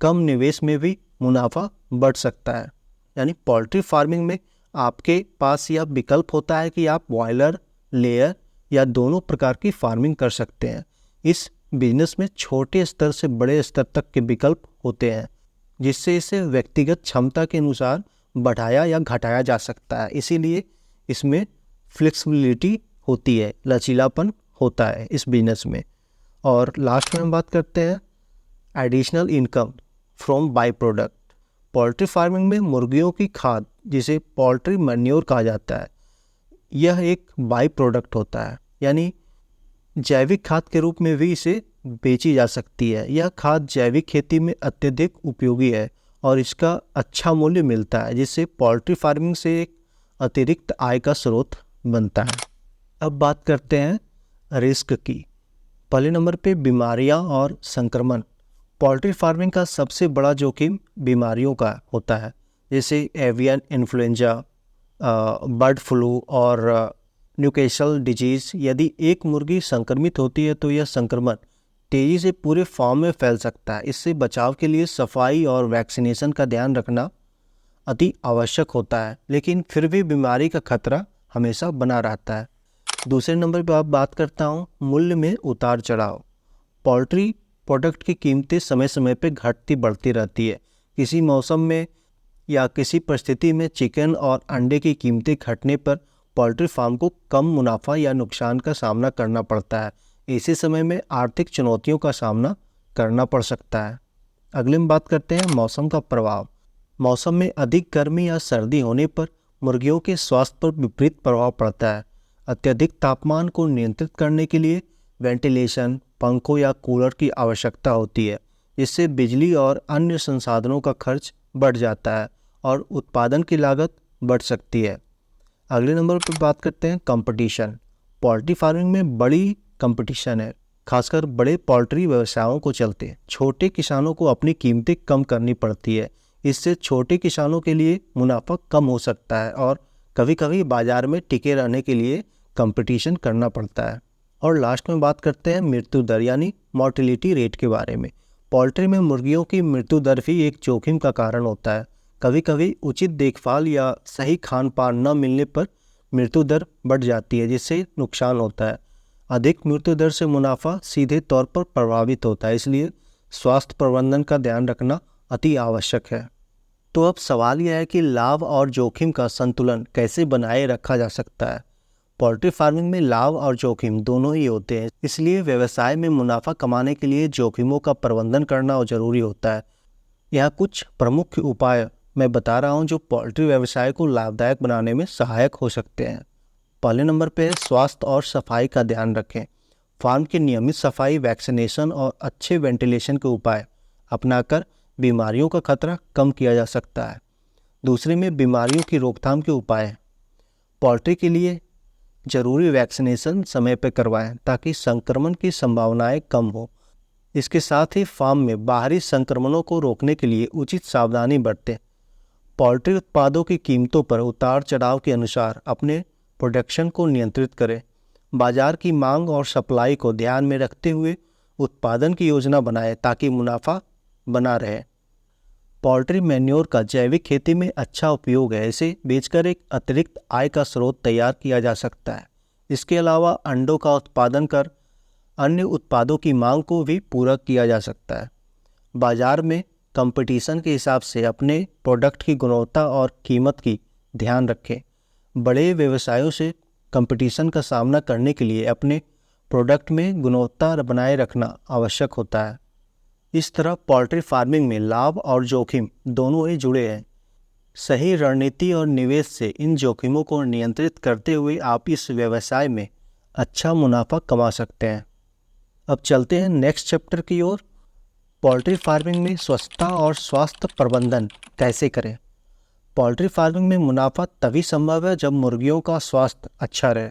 कम निवेश में भी मुनाफा बढ़ सकता है। यानी पोल्ट्री फार्मिंग में आपके पास यह विकल्प होता है कि आप बॉयलर, लेयर या दोनों प्रकार की फार्मिंग कर सकते हैं। इस बिजनेस में छोटे स्तर से बड़े स्तर तक के विकल्प होते हैं, जिससे इसे व्यक्तिगत क्षमता के अनुसार बढ़ाया या घटाया जा सकता है। इसीलिए इसमें फ्लेक्सिबिलिटी होती है, लचीलापन होता है इस बिजनेस में। और लास्ट में हम बात करते हैं additional income from by product. Poultry farming में मुर्गियों की खाद, जिसे पोल्ट्री मैन्योर कहा जाता है, यह एक बाई प्रोडक्ट होता है, यानी जैविक खाद के रूप में भी इसे बेची जा सकती है। यह खाद जैविक खेती में अत्यधिक उपयोगी है और इसका अच्छा मूल्य मिलता है, जिससे पोल्ट्री फार्मिंग से एक अतिरिक्त आय का स्रोत बनता है। अब बात करते हैं रिस्क की। पहले नंबर पे बीमारियां और संक्रमण। पोल्ट्री फार्मिंग का सबसे बड़ा जोखिम बीमारियों का होता है, जैसे एवियन इन्फ्लुएंजा, बर्ड फ्लू और न्यूकेशल डिजीज़। यदि एक मुर्गी संक्रमित होती है तो यह संक्रमण तेज़ी से पूरे फार्म में फैल सकता है। इससे बचाव के लिए सफाई और वैक्सीनेशन का ध्यान रखना अति आवश्यक होता है, लेकिन फिर भी बीमारी का खतरा हमेशा बना रहता है। दूसरे नंबर पर आप बात करता हूँ मूल्य में उतार चढ़ाव। पोल्ट्री प्रोडक्ट की कीमतें समय समय पर घटती बढ़ती रहती है। किसी मौसम में या किसी परिस्थिति में चिकन और अंडे की कीमतें घटने पर पोल्ट्री फार्म को कम मुनाफा या नुकसान का सामना करना पड़ता है। ऐसे समय में आर्थिक चुनौतियों का सामना करना पड़ सकता है। अगले में बात करते हैं मौसम का प्रभाव। मौसम में अधिक गर्मी या सर्दी होने पर मुर्गियों के स्वास्थ्य पर विपरीत प्रभाव पड़ता है। अत्यधिक तापमान को नियंत्रित करने के लिए वेंटिलेशन, पंखों या कूलर की आवश्यकता होती है, जिससे बिजली और अन्य संसाधनों का खर्च बढ़ जाता है और उत्पादन की लागत बढ़ सकती है। अगले नंबर पर बात करते हैं कंपटीशन। पोल्ट्री फार्मिंग में बड़ी कंपटीशन है, खासकर बड़े पोल्ट्री व्यवसायों को चलते छोटे किसानों को अपनी कीमतें कम करनी पड़ती है। इससे छोटे किसानों के लिए मुनाफा कम हो सकता है और कभी कभी बाजार में टिके रहने के लिए कंपटीशन करना पड़ता है। और लास्ट में बात करते हैं मृत्यु दर यानी मोर्टेलिटी रेट के बारे में। पोल्ट्री में मुर्गियों की मृत्यु दर भी एक जोखिम का कारण होता है। कभी कभी उचित देखभाल या सही खान पान न मिलने पर मृत्यु दर बढ़ जाती है, जिससे नुकसान होता है। अधिक मृत्यु दर से मुनाफा सीधे तौर पर प्रभावित होता है, इसलिए स्वास्थ्य प्रबंधन का ध्यान रखना अति आवश्यक है। तो अब सवाल यह है कि लाभ और जोखिम का संतुलन कैसे बनाए रखा जा सकता है। पोल्ट्री फार्मिंग में लाभ और जोखिम दोनों ही होते हैं, इसलिए व्यवसाय में मुनाफा कमाने के लिए जोखिमों का प्रबंधन करना जरूरी होता है। यहाँ कुछ प्रमुख उपाय मैं बता रहा हूँ जो पोल्ट्री व्यवसाय को लाभदायक बनाने में सहायक हो सकते हैं। पहले नंबर पे स्वास्थ्य और सफाई का ध्यान रखें। फार्म की नियमित सफाई, वैक्सीनेशन और अच्छे वेंटिलेशन के उपाय अपनाकर बीमारियों का खतरा कम किया जा सकता है। दूसरे में बीमारियों की रोकथाम के उपाय। पोल्ट्री के लिए जरूरी वैक्सीनेशन समय पर करवाएं ताकि संक्रमण की संभावनाएं कम हो। इसके साथ ही फार्म में बाहरी संक्रमणों को रोकने के लिए उचित सावधानी बरतें। पोल्ट्री उत्पादों की कीमतों पर उतार चढ़ाव के अनुसार अपने प्रोडक्शन को नियंत्रित करें। बाजार की मांग और सप्लाई को ध्यान में रखते हुए उत्पादन की योजना बनाएं ताकि मुनाफा बना रहे। पोल्ट्री मैन्योर का जैविक खेती में अच्छा उपयोग है। इसे बेचकर एक अतिरिक्त आय का स्रोत तैयार किया जा सकता है। इसके अलावा अंडों का उत्पादन कर अन्य उत्पादों की मांग को भी पूरा किया जा सकता है। बाजार में कंपटीशन के हिसाब से अपने प्रोडक्ट की गुणवत्ता और कीमत की ध्यान रखें। बड़े व्यवसायों से कंपटीशन का सामना करने के लिए अपने प्रोडक्ट में गुणवत्ता बनाए रखना आवश्यक होता है। इस तरह पोल्ट्री फार्मिंग में लाभ और जोखिम दोनों ही जुड़े हैं। सही रणनीति और निवेश से इन जोखिमों को नियंत्रित करते हुए आप इस व्यवसाय में अच्छा मुनाफा कमा सकते हैं। अब चलते हैं नेक्स्ट चैप्टर की ओर। पोल्ट्री फार्मिंग में स्वच्छता और स्वास्थ्य प्रबंधन कैसे करें। पोल्ट्री फार्मिंग में मुनाफा तभी संभव है जब मुर्गियों का स्वास्थ्य अच्छा रहे।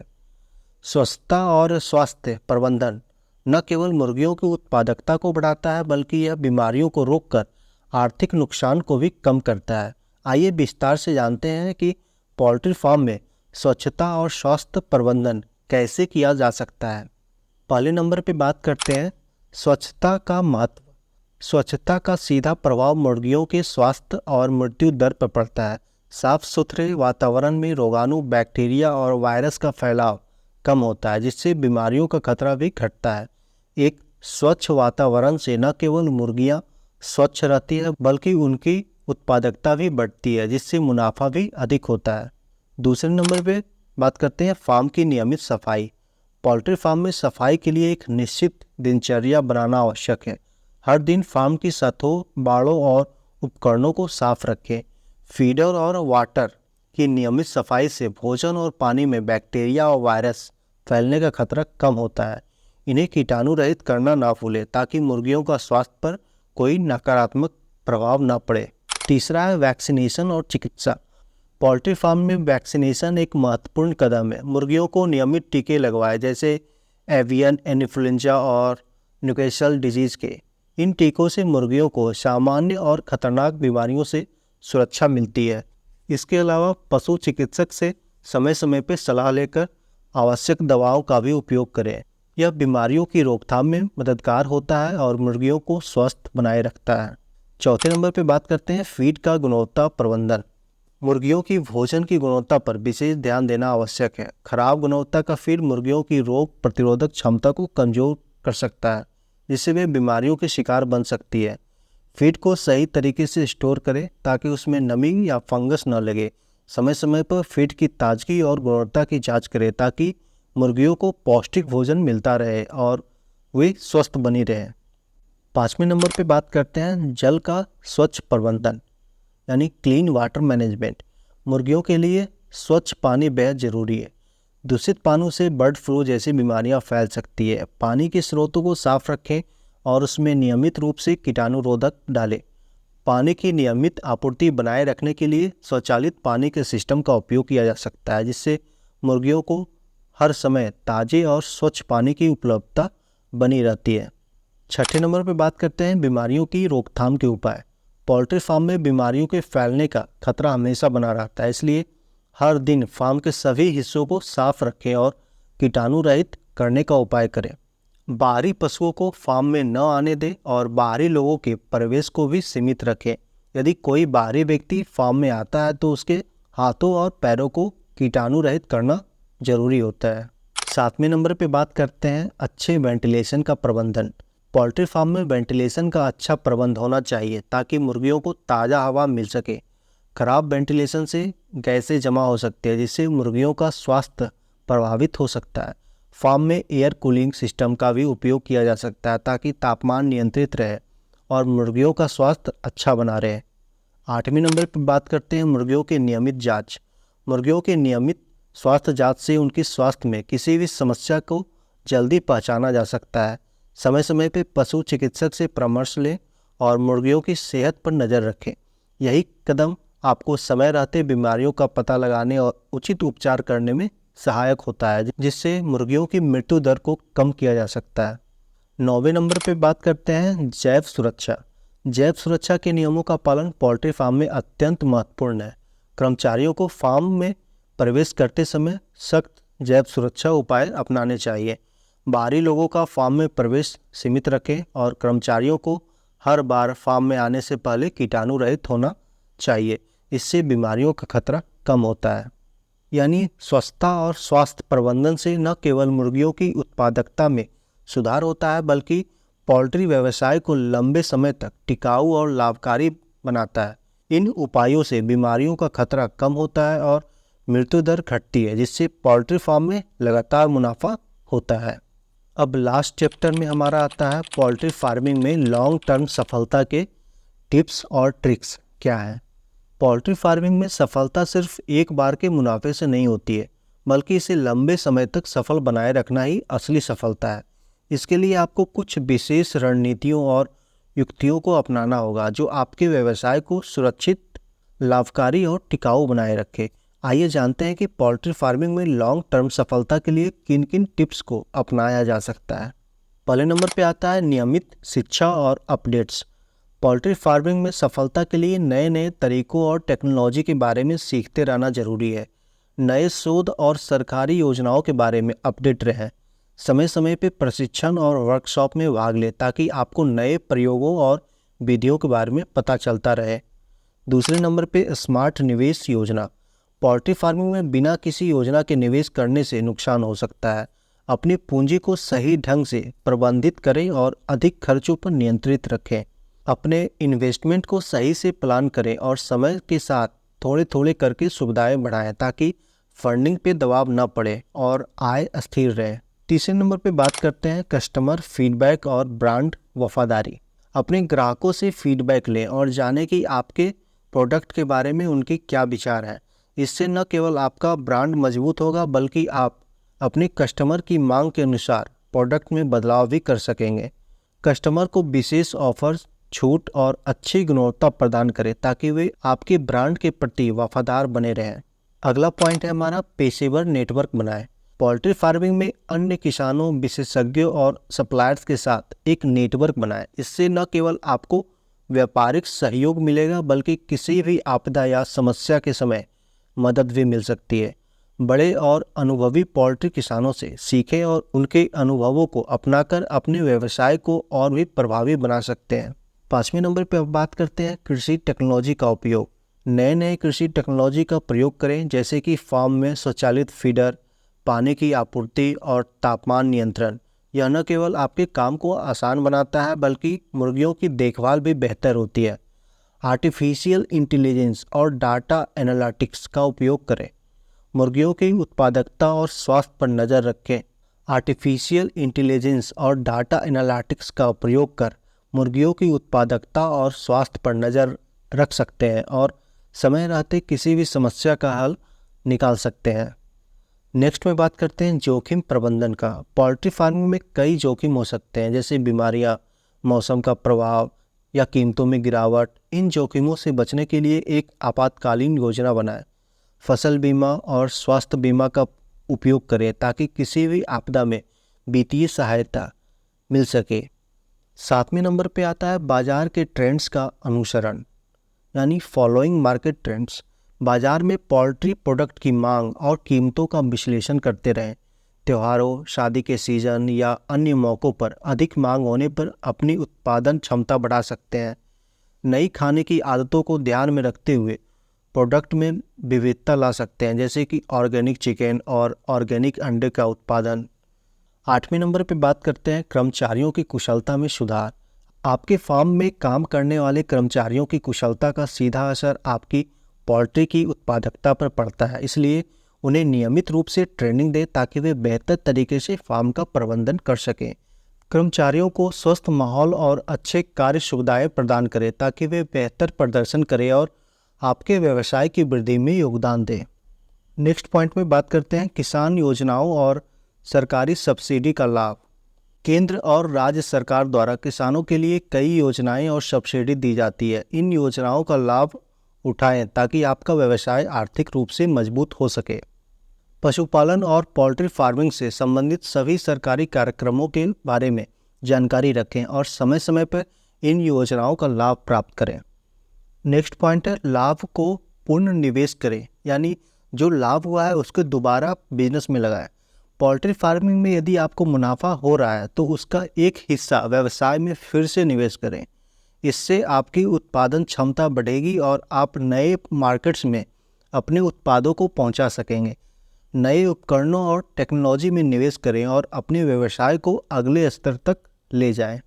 स्वच्छता और स्वास्थ्य प्रबंधन न केवल मुर्गियों की उत्पादकता को बढ़ाता है बल्कि यह बीमारियों को रोककर आर्थिक नुकसान को भी कम करता है। आइए विस्तार से जानते हैं कि पोल्ट्री फार्म में स्वच्छता और स्वास्थ्य प्रबंधन कैसे किया जा सकता है। पहले नंबर पे बात करते हैं स्वच्छता का महत्व। स्वच्छता का सीधा प्रभाव मुर्गियों के स्वास्थ्य और मृत्यु दर पर पड़ता है। साफ सुथरे वातावरण में रोगाणु, बैक्टीरिया और वायरस का फैलाव कम होता है, जिससे बीमारियों का खतरा भी घटता है। एक स्वच्छ वातावरण से न केवल मुर्गियां स्वच्छ रहती है बल्कि उनकी उत्पादकता भी बढ़ती है, जिससे मुनाफा भी अधिक होता है। दूसरे नंबर पे बात करते हैं फार्म की नियमित सफाई। पोल्ट्री फार्म में सफाई के लिए एक निश्चित दिनचर्या बनाना आवश्यक है। हर दिन फार्म की सतहों, बाड़ों और उपकरणों को साफ रखें। फीडर और वाटर की नियमित सफाई से भोजन और पानी में बैक्टीरिया और वायरस फैलने का खतरा कम होता है। इन्हें कीटाणु रहित करना ना भूलें ताकि मुर्गियों का स्वास्थ्य पर कोई नकारात्मक प्रभाव ना पड़े। तीसरा है वैक्सीनेशन और चिकित्सा। पोल्ट्री फार्म में वैक्सीनेशन एक महत्वपूर्ण कदम है। मुर्गियों को नियमित टीके लगवाएं, जैसे एवियन इन्फ्लुएंजा और न्यूकैसल डिजीज के। इन टीकों से मुर्गियों को सामान्य और खतरनाक बीमारियों से सुरक्षा मिलती है। इसके अलावा पशु चिकित्सक से समय समय पर सलाह लेकर आवश्यक दवाओं का भी उपयोग करें। यह बीमारियों की रोकथाम में मददगार होता है और मुर्गियों को स्वस्थ बनाए रखता है। चौथे नंबर पर बात करते हैं फीड का गुणवत्ता प्रबंधन। मुर्गियों की भोजन की गुणवत्ता पर विशेष ध्यान देना आवश्यक है। खराब गुणवत्ता का फीड मुर्गियों की रोग प्रतिरोधक क्षमता को कमजोर कर सकता है, जिससे वे बीमारियों के शिकार बन सकती है। फीड को सही तरीके से स्टोर करें ताकि उसमें नमी या फंगस न लगे। समय समय पर फीड की ताजगी और गुणवत्ता की जांच करें ताकि मुर्गियों को पौष्टिक भोजन मिलता रहे और वे स्वस्थ बनी रहें। पाँचवें नंबर पे बात करते हैं जल का स्वच्छ प्रबंधन, यानी क्लीन वाटर मैनेजमेंट। मुर्गियों के लिए स्वच्छ पानी बेहद ज़रूरी है। दूषित पानी से बर्ड फ्लू जैसी बीमारियां फैल सकती है। पानी के स्रोतों को साफ रखें और उसमें नियमित रूप से कीटाणुरोधक डालें। पानी की नियमित आपूर्ति बनाए रखने के लिए स्वचालित पानी के सिस्टम का उपयोग किया जा सकता है, जिससे मुर्गियों को हर समय ताज़े और स्वच्छ पानी की उपलब्धता बनी रहती है। छठे नंबर पर बात करते हैं बीमारियों की रोकथाम के उपाय। पोल्ट्री फार्म में बीमारियों के फैलने का खतरा हमेशा बना रहता है, इसलिए हर दिन फार्म के सभी हिस्सों को साफ रखें और कीटाणु रहित करने का उपाय करें। बाहरी पशुओं को फार्म में न आने दें और बाहरी लोगों के प्रवेश को भी सीमित रखें। यदि कोई बाहरी व्यक्ति फार्म में आता है तो उसके हाथों और पैरों को कीटाणु रहित करना जरूरी होता है। सातवें नंबर पे बात करते हैं अच्छे वेंटिलेशन का प्रबंधन। पोल्ट्री फार्म में वेंटिलेशन का अच्छा प्रबंध होना चाहिए ताकि मुर्गियों को ताज़ा हवा मिल सके। खराब वेंटिलेशन से गैसें जमा हो सकती है, जिससे मुर्गियों का स्वास्थ्य प्रभावित हो सकता है। फार्म में एयर कूलिंग सिस्टम का भी उपयोग किया जा सकता है ताकि तापमान नियंत्रित रहे और मुर्गियों का स्वास्थ्य अच्छा बना रहे। आठवें नंबर पर बात करते हैं मुर्गियों की नियमित जांच। मुर्गियों के नियमित स्वास्थ्य जांच से उनकी स्वास्थ्य में किसी भी समस्या को जल्दी पहचाना जा सकता है। समय समय पर पशु चिकित्सक से परामर्श लें और मुर्गियों की सेहत पर नज़र रखें। यही कदम आपको समय रहते बीमारियों का पता लगाने और उचित उपचार करने में सहायक होता है, जिससे मुर्गियों की मृत्यु दर को कम किया जा सकता है। 9वें नंबर पे बात करते हैं जैव सुरक्षा। जैव सुरक्षा के नियमों का पालन पोल्ट्री फार्म में अत्यंत महत्वपूर्ण है। कर्मचारियों को फार्म में प्रवेश करते समय सख्त जैव सुरक्षा उपाय अपनाने चाहिए। बाहरी लोगों का फार्म में प्रवेश सीमित रखें और कर्मचारियों को हर बार फार्म में आने से पहले कीटाणु रहित होना चाहिए। इससे बीमारियों का खतरा कम होता है। यानी स्वच्छता और स्वास्थ्य प्रबंधन से न केवल मुर्गियों की उत्पादकता में सुधार होता है बल्कि पोल्ट्री व्यवसाय को लंबे समय तक टिकाऊ और लाभकारी बनाता है। इन उपायों से बीमारियों का खतरा कम होता है और मृत्यु दर घटती है, जिससे पोल्ट्री फार्म में लगातार मुनाफा होता है। अब लास्ट चैप्टर में हमारा आता है पोल्ट्री फार्मिंग में लॉन्ग टर्म सफलता के टिप्स और ट्रिक्स क्या हैं। पोल्ट्री फार्मिंग में सफलता सिर्फ एक बार के मुनाफे से नहीं होती है, बल्कि इसे लंबे समय तक सफल बनाए रखना ही असली सफलता है। इसके लिए आपको कुछ विशेष रणनीतियों और युक्तियों को अपनाना होगा जो आपके व्यवसाय को सुरक्षित, लाभकारी और टिकाऊ बनाए रखे। आइए जानते हैं कि पोल्ट्री फार्मिंग में लॉन्ग टर्म सफलता के लिए किन किन टिप्स को अपनाया जा सकता है। पहले नंबर पे आता है नियमित शिक्षा और अपडेट्स। पोल्ट्री फार्मिंग में सफलता के लिए नए नए तरीकों और टेक्नोलॉजी के बारे में सीखते रहना जरूरी है। नए शोध और सरकारी योजनाओं के बारे में अपडेट रहें। समय समय पे प्रशिक्षण और वर्कशॉप में भाग लें ताकि आपको नए प्रयोगों और विधियों के बारे में पता चलता रहे। दूसरे नंबर पे स्मार्ट निवेश योजना। पोल्ट्री फार्मिंग में बिना किसी योजना के निवेश करने से नुकसान हो सकता है। अपनी पूंजी को सही ढंग से प्रबंधित करें और अधिक खर्चों पर नियंत्रित रखें। अपने इन्वेस्टमेंट को सही से प्लान करें और समय के साथ थोड़े थोड़े करके सुविधाएं बढ़ाएं ताकि फंडिंग पे दबाव न पड़े और आय स्थिर रहे। तीसरे नंबर पे बात करते हैं कस्टमर फीडबैक और ब्रांड वफादारी। अपने ग्राहकों से फीडबैक लें और जानें कि आपके प्रोडक्ट के बारे में उनके क्या विचार हैं। इससे न केवल आपका ब्रांड मजबूत होगा, बल्कि आप अपने कस्टमर की मांग के अनुसार प्रोडक्ट में बदलाव भी कर सकेंगे। कस्टमर को विशेष ऑफर्स, छूट और अच्छी गुणवत्ता प्रदान करें ताकि वे आपके ब्रांड के प्रति वफादार बने रहें। अगला पॉइंट है हमारा पेशेवर नेटवर्क बनाएं। पोल्ट्री फार्मिंग में अन्य किसानों, विशेषज्ञों और सप्लायर्स के साथ एक नेटवर्क बनाएं। इससे न केवल आपको व्यापारिक सहयोग मिलेगा, बल्कि किसी भी आपदा या समस्या के समय मदद भी मिल सकती है। बड़े और अनुभवी पोल्ट्री किसानों से सीखें और उनके अनुभवों को अपनाकर अपने व्यवसाय को और भी प्रभावी बना सकते हैं। पाँचवें नंबर पर बात करते हैं कृषि टेक्नोलॉजी का उपयोग। नए नए कृषि टेक्नोलॉजी का प्रयोग करें, जैसे कि फार्म में स्वचालित फीडर, पानी की आपूर्ति और तापमान नियंत्रण। यह न केवल आपके काम को आसान बनाता है, बल्कि मुर्गियों की देखभाल भी बेहतर होती है। आर्टिफिशियल इंटेलिजेंस और डाटा एनालिटिक्स का उपयोग करें। मुर्गियों की उत्पादकता और स्वास्थ्य पर नज़र रखें। आर्टिफिशियल इंटेलिजेंस और डाटा एनालिटिक्स का प्रयोग कर मुर्गियों की उत्पादकता और स्वास्थ्य पर नज़र रख सकते हैं और समय रहते किसी भी समस्या का हल निकाल सकते हैं। नेक्स्ट में बात करते हैं जोखिम प्रबंधन का। पोल्ट्री फार्मिंग में कई जोखिम हो सकते हैं, जैसे बीमारियां, मौसम का प्रभाव या कीमतों में गिरावट। इन जोखिमों से बचने के लिए एक आपातकालीन योजना बनाएं। फसल बीमा और स्वास्थ्य बीमा का उपयोग करें ताकि किसी भी आपदा में वित्तीय सहायता मिल सके। सातवें नंबर पे आता है बाजार के ट्रेंड्स का अनुसरण, यानी फॉलोइंग मार्केट ट्रेंड्स। बाजार में पोल्ट्री प्रोडक्ट की मांग और कीमतों का विश्लेषण करते रहें। त्योहारों, शादी के सीजन या अन्य मौक़ों पर अधिक मांग होने पर अपनी उत्पादन क्षमता बढ़ा सकते हैं। नई खाने की आदतों को ध्यान में रखते हुए प्रोडक्ट में विविधता ला सकते हैं, जैसे कि ऑर्गेनिक चिकन और ऑर्गेनिक अंडे का उत्पादन। आठवें नंबर पर बात करते हैं कर्मचारियों की कुशलता में सुधार। आपके फार्म में काम करने वाले कर्मचारियों की कुशलता का सीधा असर आपकी पोल्ट्री की उत्पादकता पर पड़ता है। इसलिए उन्हें नियमित रूप से ट्रेनिंग दें ताकि वे बेहतर तरीके से फार्म का प्रबंधन कर सकें। कर्मचारियों को स्वस्थ माहौल और अच्छे कार्य सुविधाएं प्रदान करें ताकि वे बेहतर प्रदर्शन करें और आपके व्यवसाय की वृद्धि में योगदान दें। नेक्स्ट पॉइंट में बात करते हैं किसान योजनाओं और सरकारी सब्सिडी का लाभ। केंद्र और राज्य सरकार द्वारा किसानों के लिए कई योजनाएं और सब्सिडी दी जाती है। इन योजनाओं का लाभ उठाएं ताकि आपका व्यवसाय आर्थिक रूप से मजबूत हो सके। पशुपालन और पोल्ट्री फार्मिंग से संबंधित सभी सरकारी कार्यक्रमों के बारे में जानकारी रखें और समय समय पर इन योजनाओं का लाभ प्राप्त करें। नेक्स्ट पॉइंट है लाभ को पुनः निवेश करें, यानी जो लाभ हुआ है उसको दोबारा बिजनेस में लगाएं। पोल्ट्री फार्मिंग में यदि आपको मुनाफा हो रहा है तो उसका एक हिस्सा व्यवसाय में फिर से निवेश करें। इससे आपकी उत्पादन क्षमता बढ़ेगी और आप नए मार्केट्स में अपने उत्पादों को पहुंचा सकेंगे। नए उपकरणों और टेक्नोलॉजी में निवेश करें और अपने व्यवसाय को अगले स्तर तक ले जाएं।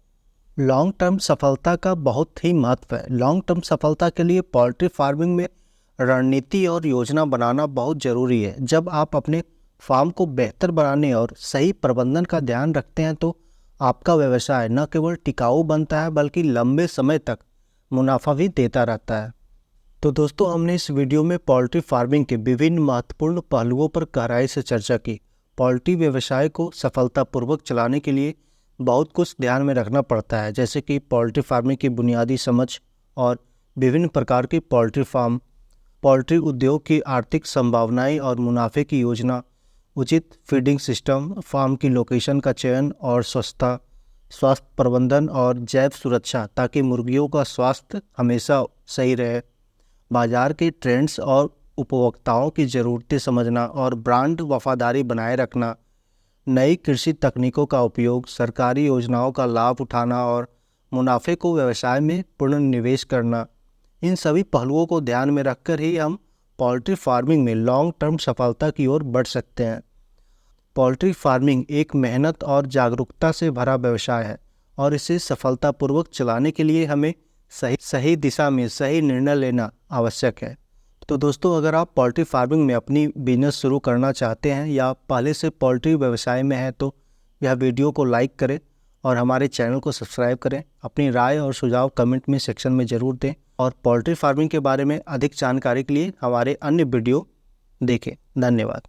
लॉन्ग टर्म सफलता का बहुत ही महत्व है। लॉन्ग टर्म सफलता के लिए पोल्ट्री फार्मिंग में रणनीति और योजना बनाना बहुत ज़रूरी है। जब आप अपने फार्म को बेहतर बनाने और सही प्रबंधन का ध्यान रखते हैं तो आपका व्यवसाय न केवल टिकाऊ बनता है बल्कि लंबे समय तक मुनाफा भी देता रहता है। तो दोस्तों, हमने इस वीडियो में पोल्ट्री फार्मिंग के विभिन्न महत्वपूर्ण पहलुओं पर गहराई से चर्चा की। पोल्ट्री व्यवसाय को सफलतापूर्वक चलाने के लिए बहुत कुछ ध्यान में रखना पड़ता है, जैसे कि पोल्ट्री फार्मिंग की बुनियादी समझ और विभिन्न प्रकार की पोल्ट्री फार्म, पोल्ट्री उद्योग की आर्थिक संभावनाएं और मुनाफे की योजना, उचित फीडिंग सिस्टम, फार्म की लोकेशन का चयन और स्वच्छता, स्वास्थ्य प्रबंधन और जैव सुरक्षा ताकि मुर्गियों का स्वास्थ्य हमेशा सही रहे, बाजार के ट्रेंड्स और उपभोक्ताओं की ज़रूरतें समझना और ब्रांड वफादारी बनाए रखना, नई कृषि तकनीकों का उपयोग, सरकारी योजनाओं का लाभ उठाना और मुनाफे को व्यवसाय में पुनर्निवेश करना। इन सभी पहलुओं को ध्यान में रखकर ही हम पोल्ट्री फार्मिंग में लॉन्ग टर्म सफलता की ओर बढ़ सकते हैं। पोल्ट्री फार्मिंग एक मेहनत और जागरूकता से भरा व्यवसाय है और इसे सफलतापूर्वक चलाने के लिए हमें सही दिशा में सही निर्णय लेना आवश्यक है। तो दोस्तों, अगर आप पोल्ट्री फार्मिंग में अपनी बिजनेस शुरू करना चाहते हैं या पहले से पोल्ट्री व्यवसाय में हैं तो यह वीडियो को लाइक करें और हमारे चैनल को सब्सक्राइब करें। अपनी राय और सुझाव कमेंट में सेक्शन में ज़रूर दें और पोल्ट्री फार्मिंग के बारे में अधिक जानकारी के लिए हमारे अन्य वीडियो देखें। धन्यवाद।